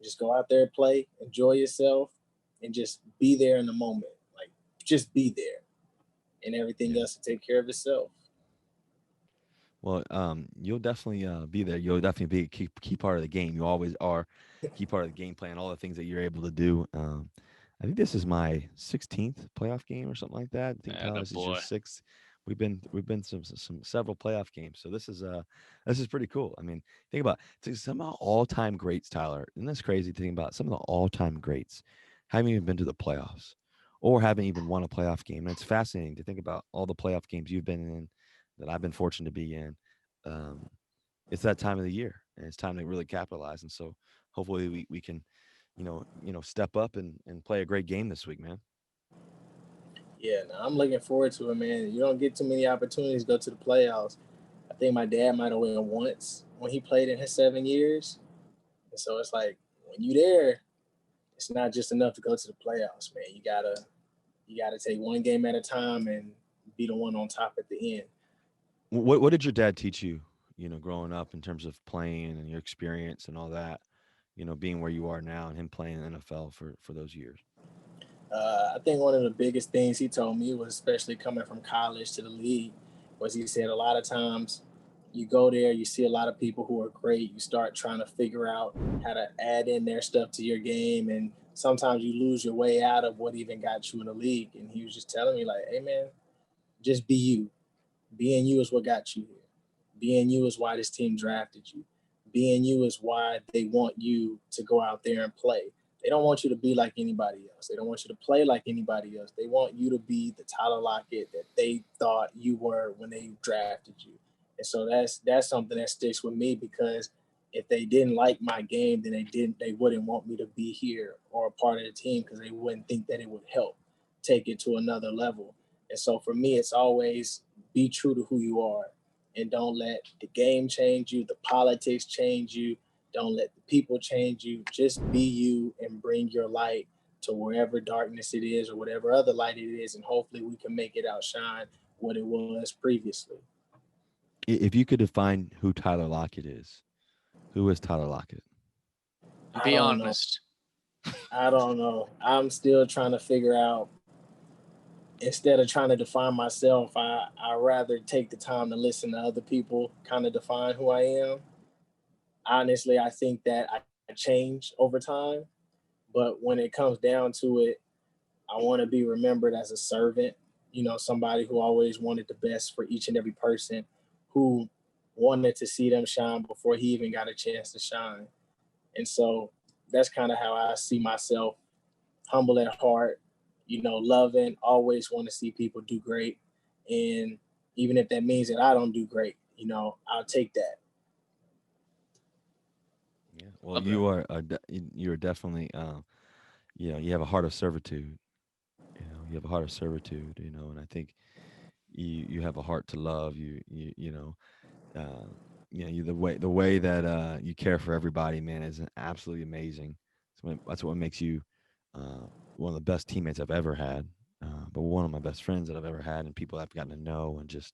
Just go out there, play, enjoy yourself, and just be there in the moment. Like, just be there, and everything else will take care of itself. Well, you'll definitely be there. You'll definitely be a key part of the game. You always are a key part of the game plan, all the things that you're able to do. I think this is my 16th playoff game or something like that. I think this is your 6th. We've been some several playoff games, so this is pretty cool. I mean, think about some of the all-time greats, Tyler. Isn't this crazy to think about? Some of the all-time greats haven't even been to the playoffs or haven't even won a playoff game. And it's fascinating to think about all the playoff games you've been in that I've been fortunate to be in. It's that time of the year, and it's time to really capitalize. And so hopefully we can, step up and play a great game this week, man. Yeah, I'm looking forward to it, man. You don't get too many opportunities to go to the playoffs. I think my dad might have went once when he played in his 7 years. And so it's like when you're there, it's not just enough to go to the playoffs, man. You gotta take one game at a time and be the one on top at the end. What did your dad teach you, growing up in terms of playing and your experience and all that, being where you are now and him playing in the NFL for those years? I think one of the biggest things he told me was, especially coming from college to the league, was he said a lot of times you go there, you see a lot of people who are great. You start trying to figure out how to add in their stuff to your game. And sometimes you lose your way out of what even got you in the league. And he was just telling me like, hey man, just be you. Being you is what got you here. Being you is why this team drafted you. Being you is why they want you to go out there and play. They don't want you to be like anybody else. They don't want you to play like anybody else. They want you to be the Tyler Lockett that they thought you were when they drafted you. And so that's something that sticks with me because if they didn't like my game, then they wouldn't want me to be here or a part of the team, because they wouldn't think that it would help take it to another level. And so for me, it's always be true to who you are, and don't let the game change you, the politics change you, don't let the people change you. Just be you and bring your light to wherever darkness it is or whatever other light it is, and hopefully we can make it outshine what it was previously. If you could define who Tyler Lockett is, who is Tyler Lockett? Be honest. I don't know. I'm still trying to figure out. Instead of trying to define myself, I rather take the time to listen to other people kind of define who I am. Honestly, I think that I change over time, but when it comes down to it, I want to be remembered as a servant, somebody who always wanted the best for each and every person, who wanted to see them shine before he even got a chance to shine. And so that's kind of how I see myself: humble at heart, loving, always want to see people do great. And even if that means that I don't do great, I'll take that. Yeah. Well, okay. You're definitely, you have a heart of servitude. You have a heart of servitude, and I think you have a heart to love. The way that you care for everybody, man, is absolutely amazing. That's what makes you one of the best teammates I've ever had, but one of my best friends that I've ever had, and people I've gotten to know. And just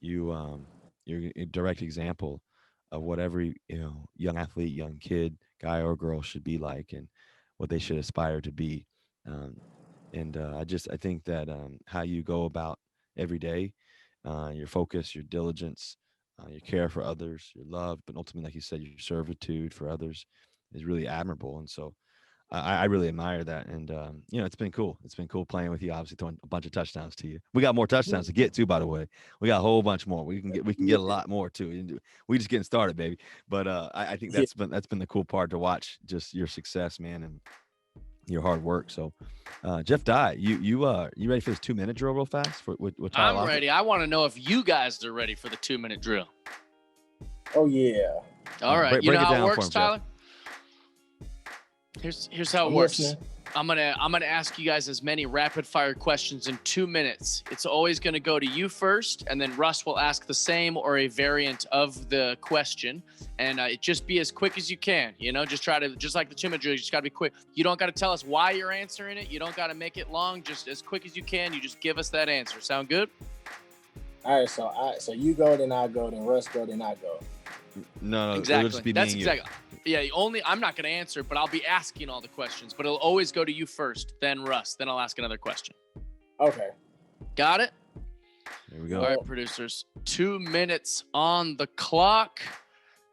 you're a direct example of what every young athlete, young kid, guy or girl should be like, and what they should aspire to be. I think that how you go about every day, your focus, your diligence, your care for others, your love, but ultimately, like you said, your servitude for others is really admirable. And so I really admire that. And, it's been cool. It's been cool playing with you, obviously throwing a bunch of touchdowns to you. We got more touchdowns to get to, by the way. We got a whole bunch more. We can get a lot more too. We just getting started, baby. But I think that's been the cool part to watch, just your success, man, and your hard work. So Jeff Dye, you ready for this 2-minute drill real fast? With Tyler I'm ready. I want to know if you guys are ready for the 2-minute drill. Oh yeah. All right. Break you know it how down it works, for him, Tyler? Here's how it works. Listening. I'm gonna ask you guys as many rapid fire questions in 2 minutes. It's always gonna go to you first, and then Russ will ask the same or a variant of the question. And just be as quick as you can. Just try to, just like the 2-minute drill, you just gotta be quick. You don't gotta tell us why you're answering it. You don't gotta make it long. Just as quick as you can. You just give us that answer. Sound good? All right. So you go, then I go, then Russ go, then I go. No, exactly. It'll just be That's me and exactly. Yeah, I'm not going to answer, but I'll be asking all the questions. But it'll always go to you first, then Russ, then I'll ask another question. Okay. Got it? There we go. All right, producers. 2 minutes on the clock.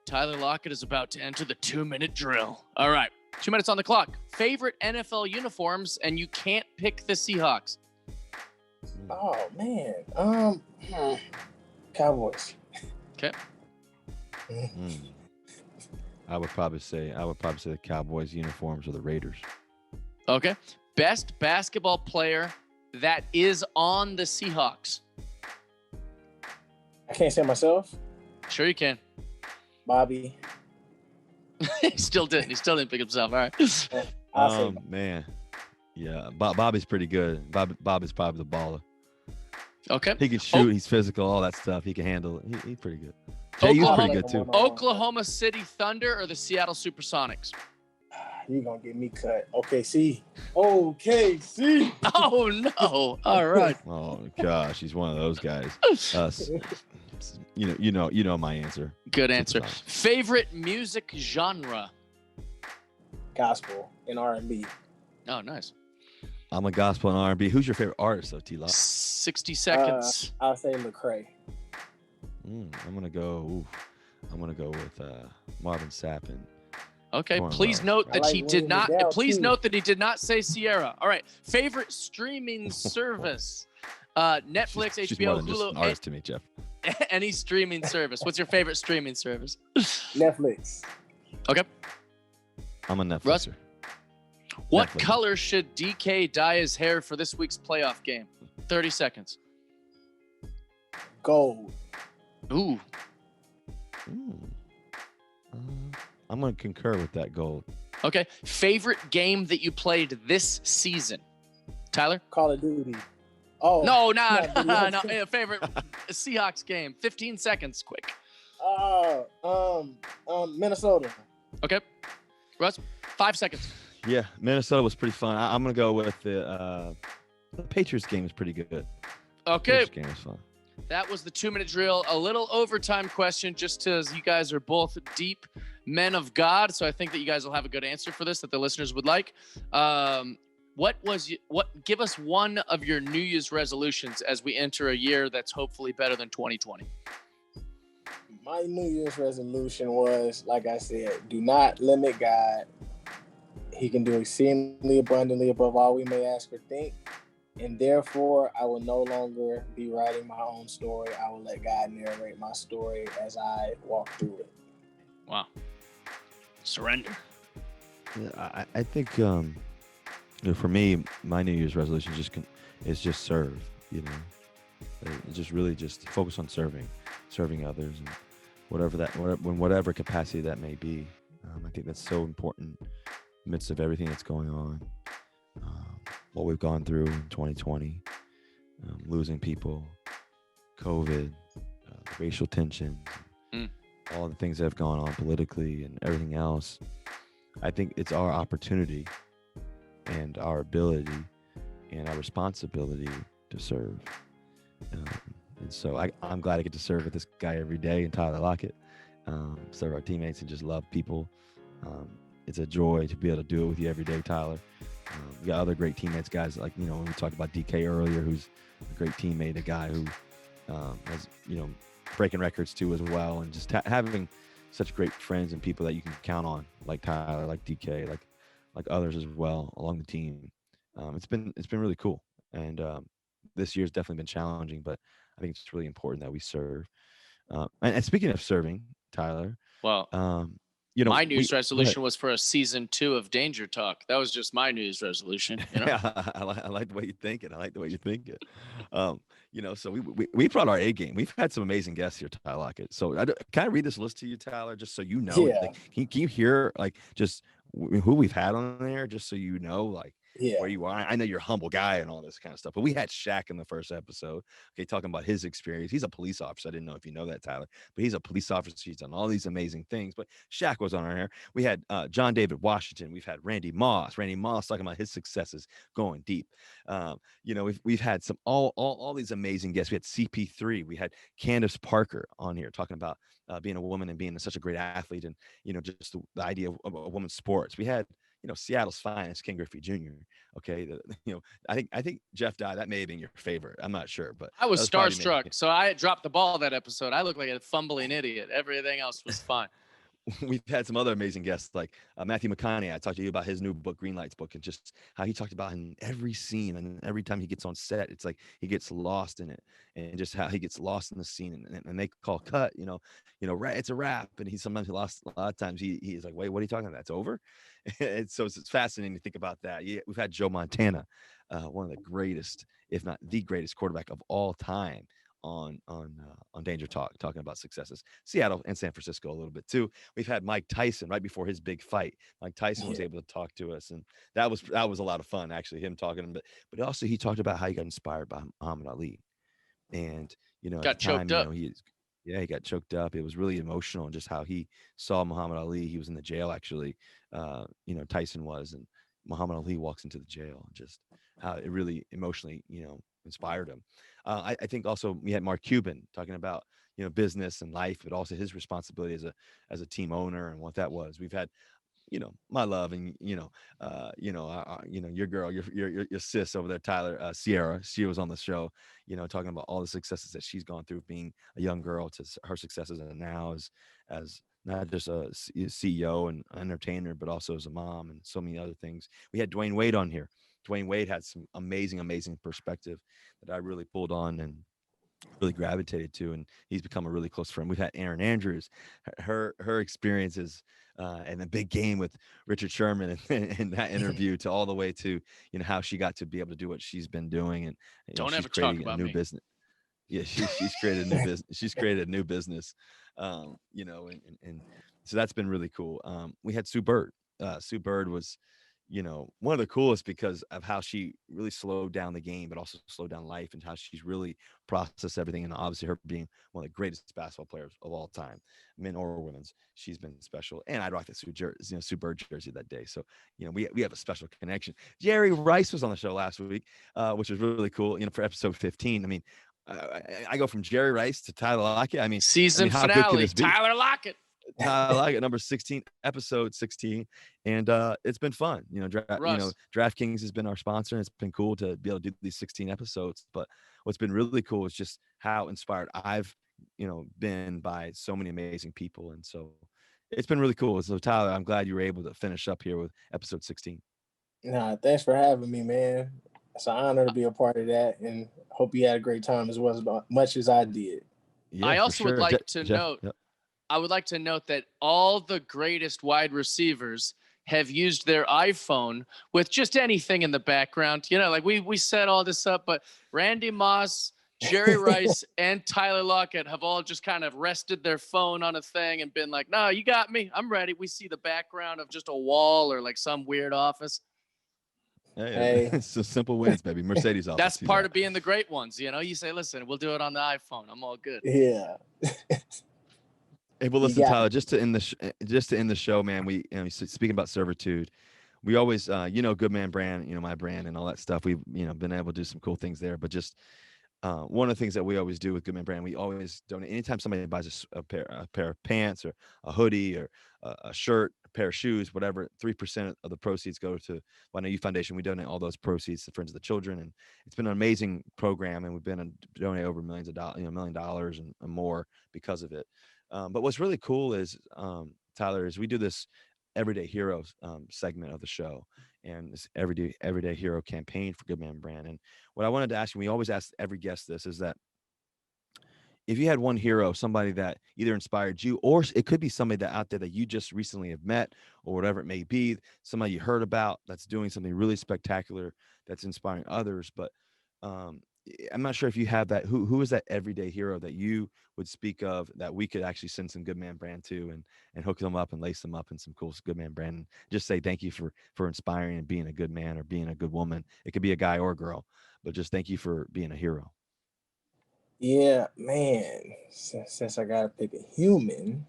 Tyler Lockett is about to enter the 2-minute drill. All right, 2 minutes on the clock. Favorite NFL uniforms, and you can't pick the Seahawks. Oh man. Cowboys. Okay. I would probably say the Cowboys uniforms or the Raiders. Okay. Best basketball player that is on the Seahawks. I can't say myself. Sure you can. Bobby. He still didn't pick himself. All right. Man. Yeah, Bobby's pretty good. Bobby's probably the baller. Okay. He can shoot. He's physical, all that stuff. He can handle it. He's pretty good. Jay, you're pretty good too. Oklahoma City Thunder or the Seattle Supersonics? You're going to get me cut. OKC. OKC. Oh, no. All right. Oh, gosh. He's one of those guys. You know my answer. Good answer. Favorite music genre? Gospel and R&B. Oh, nice. I'm a gospel and R&B. Who's your favorite artist, though, T-Lock? 60 seconds. I'll say Lecrae. I'm gonna go with Marvin Sapp. Okay. Please note that he did not. Please note that he did not say Sierra. All right. Favorite streaming service? Netflix, she's HBO, more than Hulu. Just an artist to me, Jeff. Any streaming service. What's your favorite streaming service? Netflix. Okay. I'm a Netflixer. Russ, what color should DK dye his hair for this week's playoff game? 30 seconds. Gold. Ooh. I'm gonna concur with that goal. Okay. Favorite game that you played this season, Tyler? Call of Duty. Oh no, no. Favorite Seahawks game. 15 seconds, quick. Minnesota. Okay, Russ, 5 seconds. Yeah, Minnesota was pretty fun. I'm gonna go with the Patriots game was pretty good. Okay, Patriots game was fun. That was the 2-minute drill. A little overtime question, just as you guys are both deep men of God, so I think that you guys will have a good answer for this that the listeners would like. Give us one of your New Year's resolutions as we enter a year that's hopefully better than 2020. My New Year's resolution was, like I said, do not limit God. He can do exceedingly abundantly above all we may ask or think. And therefore, I will no longer be writing my own story. I will let God narrate my story as I walk through it. Wow. Surrender. Yeah, I think for me, my New Year's resolution is just serve. You know, just focus on serving others, and whatever capacity that may be. I think that's so important in the midst of everything that's going on. What we've gone through in 2020, losing people, COVID, racial tensions, all the things that have gone on politically and everything else. I think it's our opportunity and our ability and our responsibility to serve. And so I'm glad I get to serve with this guy every day, and Tyler Lockett, serve our teammates and just love people. It's a joy to be able to do it with you every day, Tyler. We got other great teammates, guys like, when we talked about DK earlier, who's a great teammate, a guy who has, breaking records too as well. And just having such great friends and people that you can count on, like Tyler, like DK, like others as well along the team. It's been really cool. And this year's definitely been challenging, but I think it's really important that we serve. And speaking of serving, Tyler, well, my New Year's resolution was for a season 2 of Danger Talk. That was just my New Year's resolution. Yeah, I like the way you think it. So we brought our A game. We've had some amazing guests here, Tyler Lockett. So can I read this list to you, Tyler, just so you know? Yeah. Can you hear just who we've had on there, just so you know, where you are? I know you're a humble guy and all this kind of stuff, but we had Shaq in the first episode. Okay, talking about his experience. He's a police officer. I didn't know if you know that, Tyler, but he's a police officer. He's done all these amazing things. But Shaq was on our hair. We had John David Washington. We've had Randy Moss. Randy Moss talking about his successes going deep. We've had some all these amazing guests. We had CP3. We had Candace Parker on here talking about being a woman and being such a great athlete, and just the idea of a woman's sports. We had Seattle's finest, Ken Griffey Jr. Okay, I think Jeff Dye, that may have been your favorite. I'm not sure, but I was starstruck, so I dropped the ball that episode. I looked like a fumbling idiot. Everything else was fine. We've had some other amazing guests like Matthew McConaughey. I talked to you about his new book, Green Lights book, and just how he talked about in every scene and every time he gets on set, it's like he gets lost in it, and just how he gets lost in the scene, and they call cut, it's a wrap, and sometimes he lost a lot of times. He's like, wait, what are you talking about? It's over. And so it's fascinating to think about that. Yeah, we've had Joe Montana, one of the greatest, if not the greatest quarterback of all time, on Danger Talk, talking about successes. Seattle and San Francisco a little bit too. We've had Mike Tyson right before his big fight. Mike Tyson was able to talk to us, and that was a lot of fun, actually, him talking. But also he talked about how he got inspired by Muhammad Ali, and got choked up. He got choked up. It was really emotional, and just how he saw Muhammad Ali. He was in the jail, actually. Tyson was, and Muhammad Ali walks into the jail, and just how it really emotionally, inspired him. I think also we had Mark Cuban talking about business and life, but also his responsibility as a team owner and what that was. We've had my love, and your girl, your sis over there, Tyler, Sierra. She was on the show, talking about all the successes that she's gone through being a young girl to her successes, and now as not just a CEO and entertainer, but also as a mom and so many other things. We had Dwayne Wade on here. Dwayne Wade had some amazing perspective that I really pulled on and really gravitated to, and he's become a really close friend. We've had Erin Andrews, her experiences and the big game with Richard Sherman and that interview, to all the way to how she got to be able to do what she's been doing, and don't ever talk about me. Business. Yeah, she's created a new business. She's created a new business, and so that's been really cool. We had Sue Bird. Sue Bird was, one of the coolest because of how she really slowed down the game, but also slowed down life, and how she's really processed everything. And obviously, her being one of the greatest basketball players of all time, men or women's, she's been special. And I rocked the Sue Bird jersey that day. So, we have a special connection. Jerry Rice was on the show last week, which was really cool. For episode 15. I mean, I go from Jerry Rice to Tyler Lockett. Season how finale, good could this be? Tyler Lockett. I like it. Number 16, episode 16. And it's been fun. DraftKings has been our sponsor, and it's been cool to be able to do these 16 episodes. But what's been really cool is just how inspired I've, been by so many amazing people. And so it's been really cool. So Tyler, I'm glad you were able to finish up here with episode 16. Nah, thanks for having me, man. It's an honor to be a part of that, and hope you had a great time as much as I did. Yeah, I also would like to note. Yep. I would like to note that all the greatest wide receivers have used their iPhone with just anything in the background. Like we set all this up, but Randy Moss, Jerry Rice, and Tyler Lockett have all just kind of rested their phone on a thing and been like, no, you got me. I'm ready. We see the background of just a wall or like some weird office. Hey. It's a simple wins, baby. Mercedes office. That's part of being the great ones. You say, listen, we'll do it on the iPhone. I'm all good. Yeah. Hey, well, listen, Tyler. Just to end the show, man. We, speaking about servitude, we always, Good Man Brand, my brand and all that stuff. We've, been able to do some cool things there. But just one of the things that we always do with Good Man Brand, we always donate. Anytime somebody buys a pair of pants or a hoodie or a shirt, a pair of shoes, whatever, 3% of the proceeds go to NU Foundation. We donate all those proceeds to Friends of the Children, and it's been an amazing program. And we've been donate over millions of dollars, $1 million and more because of it. But what's really cool is, Tyler, is we do this Everyday Heroes segment of the show, and this Everyday Hero campaign for Good Man Brand. And what I wanted to ask you, we always ask every guest this, is that if you had one hero, somebody that either inspired you, or it could be somebody that out there that you just recently have met, or whatever it may be, somebody you heard about that's doing something really spectacular, that's inspiring others. But I'm not sure if you have that. Who is that everyday hero that you would speak of that we could actually send some Good Man Brand to and hook them up and lace them up in some cool Good Man Brand, and just say thank you for inspiring and being a good man or being a good woman. It could be a guy or a girl, but just thank you for being a hero. Yeah, man. Since I gotta pick a human,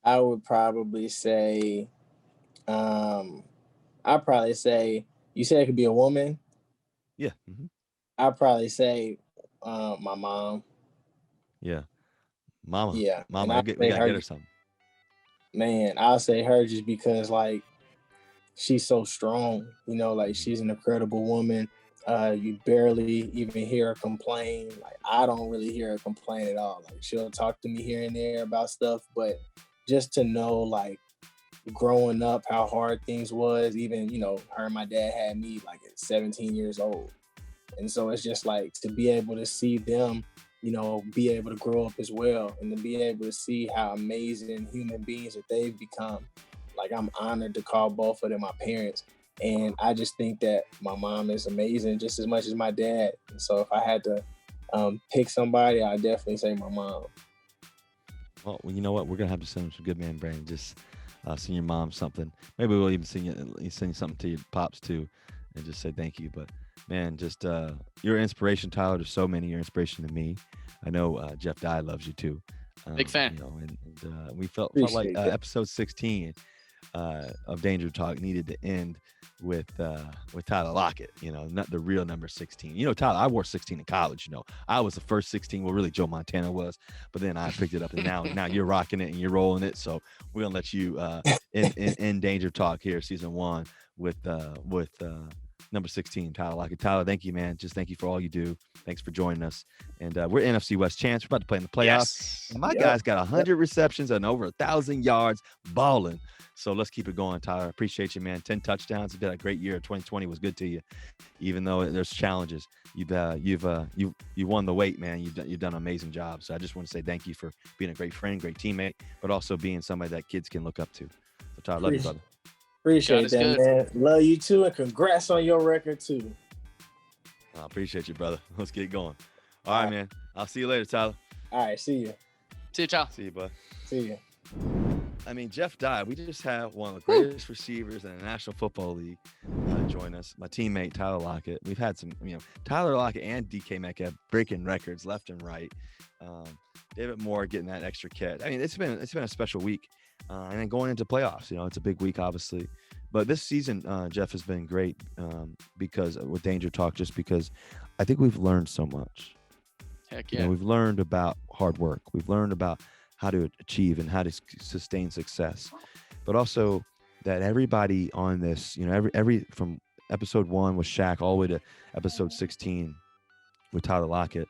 I would probably say, you said it could be a woman. Yeah. Mm-hmm. I'd probably say my mom. Yeah. Mama. Yeah. Mama, we gotta get her something. Man, I'll say her just because, like, she's so strong. Like, she's an incredible woman. You barely even hear her complain. Like, I don't really hear her complain at all. Like, she'll talk to me here and there about stuff, but just to know, like, growing up, how hard things was, even, her and my dad had me like at 17 years old. And so it's just like to be able to see them, be able to grow up as well, and to be able to see how amazing human beings that they've become. Like, I'm honored to call both of them my parents. And I just think that my mom is amazing just as much as my dad. And so if I had to pick somebody, I'd definitely say my mom. Well, you know what? We're going to have to send some Good Man Brand. Just send your mom something. Maybe we'll even send you something to your pops too, and just say thank you. But man, just your inspiration, Tyler, to so many. Your inspiration to me. I know Jeff Dye loves you too. Big fan. And we felt like episode 16 of Danger Talk needed to end with Tyler Lockett. Not the real number 16. Tyler, I wore 16 in college. I was the first 16. Well, really, Joe Montana was, but then I picked it up, and now you're rocking it and you're rolling it. So we're gonna let you in Danger Talk here, season 1, with number 16, Tyler Lockett. Tyler, thank you, man. Just thank you for all you do. Thanks for joining us. And we're NFC West champs. We're about to play in the playoffs. Yes. And my guy's got 100 receptions and over 1,000 yards, balling. So let's keep it going, Tyler. I appreciate you, man. 10 touchdowns. It's been a great year. 2020 was good to you, even though there's challenges. You've won the weight, man. You've done an amazing job. So I just want to say thank you for being a great friend, great teammate, but also being somebody that kids can look up to. So Tyler, love you, brother. Appreciate that, man. Love you too, and congrats on your record too. I appreciate you, brother. Let's get going. All right, man. I'll see you later, Tyler. All right, see you. See you, Chow. See you, bud. See you. I mean, Jeff Dye, we just have one of the greatest receivers in the National Football League join us. My teammate, Tyler Lockett. We've had some, Tyler Lockett and DK Metcalf breaking records left and right. David Moore getting that extra catch. I mean, it's been a special week. And then going into playoffs, it's a big week, obviously. But this season, Jeff, has been great because with Danger Talk, just because I think we've learned so much. Heck yeah. We've learned about hard work. We've learned about how to achieve and how to sustain success, but also that everybody on this, every from episode 1 with Shaq all the way to episode 16 with Tyler Lockett,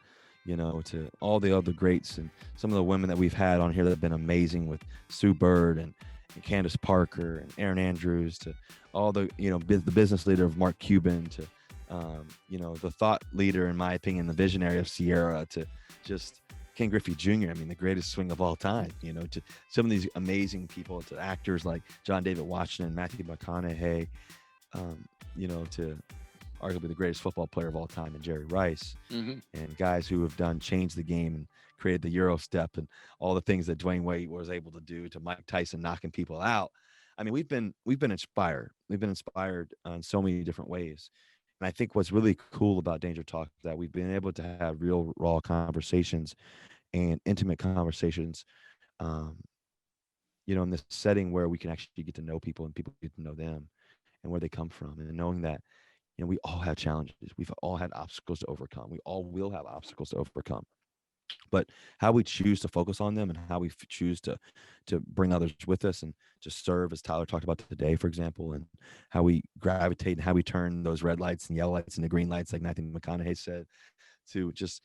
to all the other greats and some of the women that we've had on here that have been amazing, with Sue Bird and Candace Parker and Erin Andrews, to all the, the business leader of Mark Cuban, to, the thought leader, in my opinion, the visionary of Sierra, to just Ken Griffey Jr., I mean, the greatest swing of all time, to some of these amazing people, to actors like John David Washington, Matthew McConaughey, to arguably the greatest football player of all time, and Jerry Rice, and guys who have changed the game and created the Euro step and all the things that Dwayne Wade was able to do, to Mike Tyson knocking people out. I mean, we've been inspired. We've been inspired in so many different ways. And I think what's really cool about Danger Talk is that we've been able to have real, raw conversations and intimate conversations, in this setting where we can actually get to know people and people get to know them and where they come from. And knowing that, we all have challenges. We've all had obstacles to overcome. We all will have obstacles to overcome. But how we choose to focus on them and how we choose to bring others with us and just serve, as Tyler talked about today, for example, and how we gravitate and how we turn those red lights and yellow lights into green lights, like Matthew McConaughey said, to just,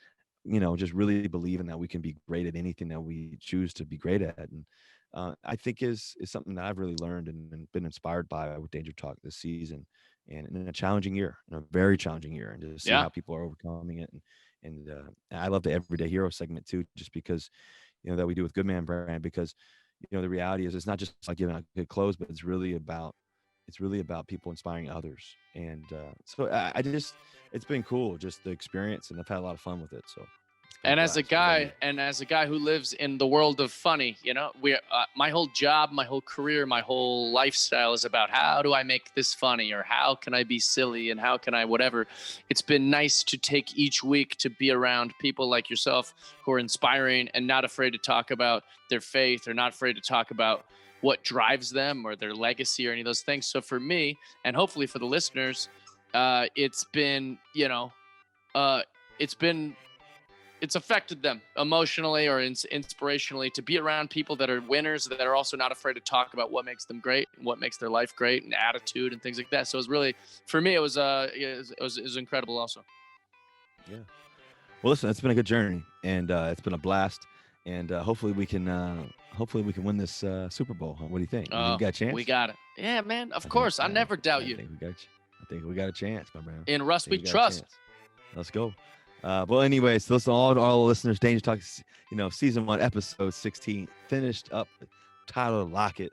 just really believing that we can be great at anything that we choose to be great at. And I think is something that I've really learned and been inspired by with Danger Talk this season, and in a challenging year, in a very challenging year, and to see how people are overcoming it. And I love the Everyday Hero segment too, just because, that we do with Good Man Brand, because, the reality is it's not just like giving out good clothes, but it's really about people inspiring others. And so it's been cool, just the experience, and I've had a lot of fun with it. So. And as a guy who lives in the world of funny, my whole job, my whole career, my whole lifestyle is about how do I make this funny, or how can I be silly, and how can I whatever. It's been nice to take each week to be around people like yourself who are inspiring and not afraid to talk about their faith, or not afraid to talk about what drives them or their legacy or any of those things. So for me, and hopefully for the listeners, it's affected them emotionally or inspirationally to be around people that are winners, that are also not afraid to talk about what makes them great and what makes their life great, and attitude and things like that. So it was really, for me, it was incredible also. Yeah. Well, listen, it's been a good journey, and it's been a blast, and hopefully we can win this Super Bowl. What do you think? You got a chance? We got it. Yeah, man. Of course. I never doubt you. I think we got a chance, my man. In Russ, we trust. Let's go. Well, anyways, listen, all the listeners, Danger Talk, season 1, episode 16, finished up with Tyler Lockett,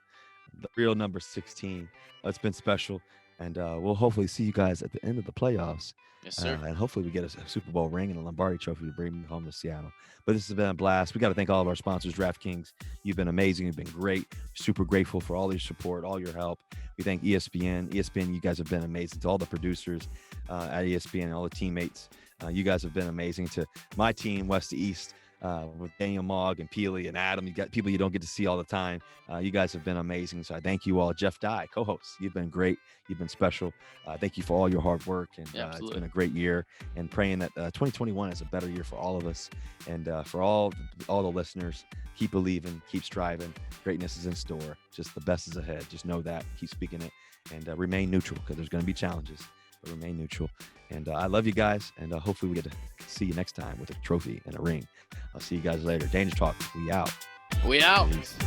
the real number 16. It's been special, and we'll hopefully see you guys at the end of the playoffs. Yes, sir. And hopefully we get a Super Bowl ring and a Lombardi trophy to bring home to Seattle. But this has been a blast. We got to thank all of our sponsors, DraftKings. You've been amazing. You've been great. Super grateful for all your support, all your help. We thank ESPN. You guys have been amazing. To all the producers at ESPN and all the teammates. You guys have been amazing. To my team, West to East, with Daniel Mogg and Peely and Adam. You got people you don't get to see all the time. You guys have been amazing. So I thank you all. Jeff Dye, co-host, you've been great. You've been special. Thank you for all your hard work. And it's been a great year. And praying that 2021 is a better year for all of us. And for all the listeners, keep believing, keep striving. Greatness is in store. Just the best is ahead. Just know that. Keep speaking it. And remain neutral, because there's going to be challenges. But remain neutral. And I love you guys. And hopefully we get to see you next time with a trophy and a ring. I'll see you guys later. Danger Talk. We out. We out. Peace.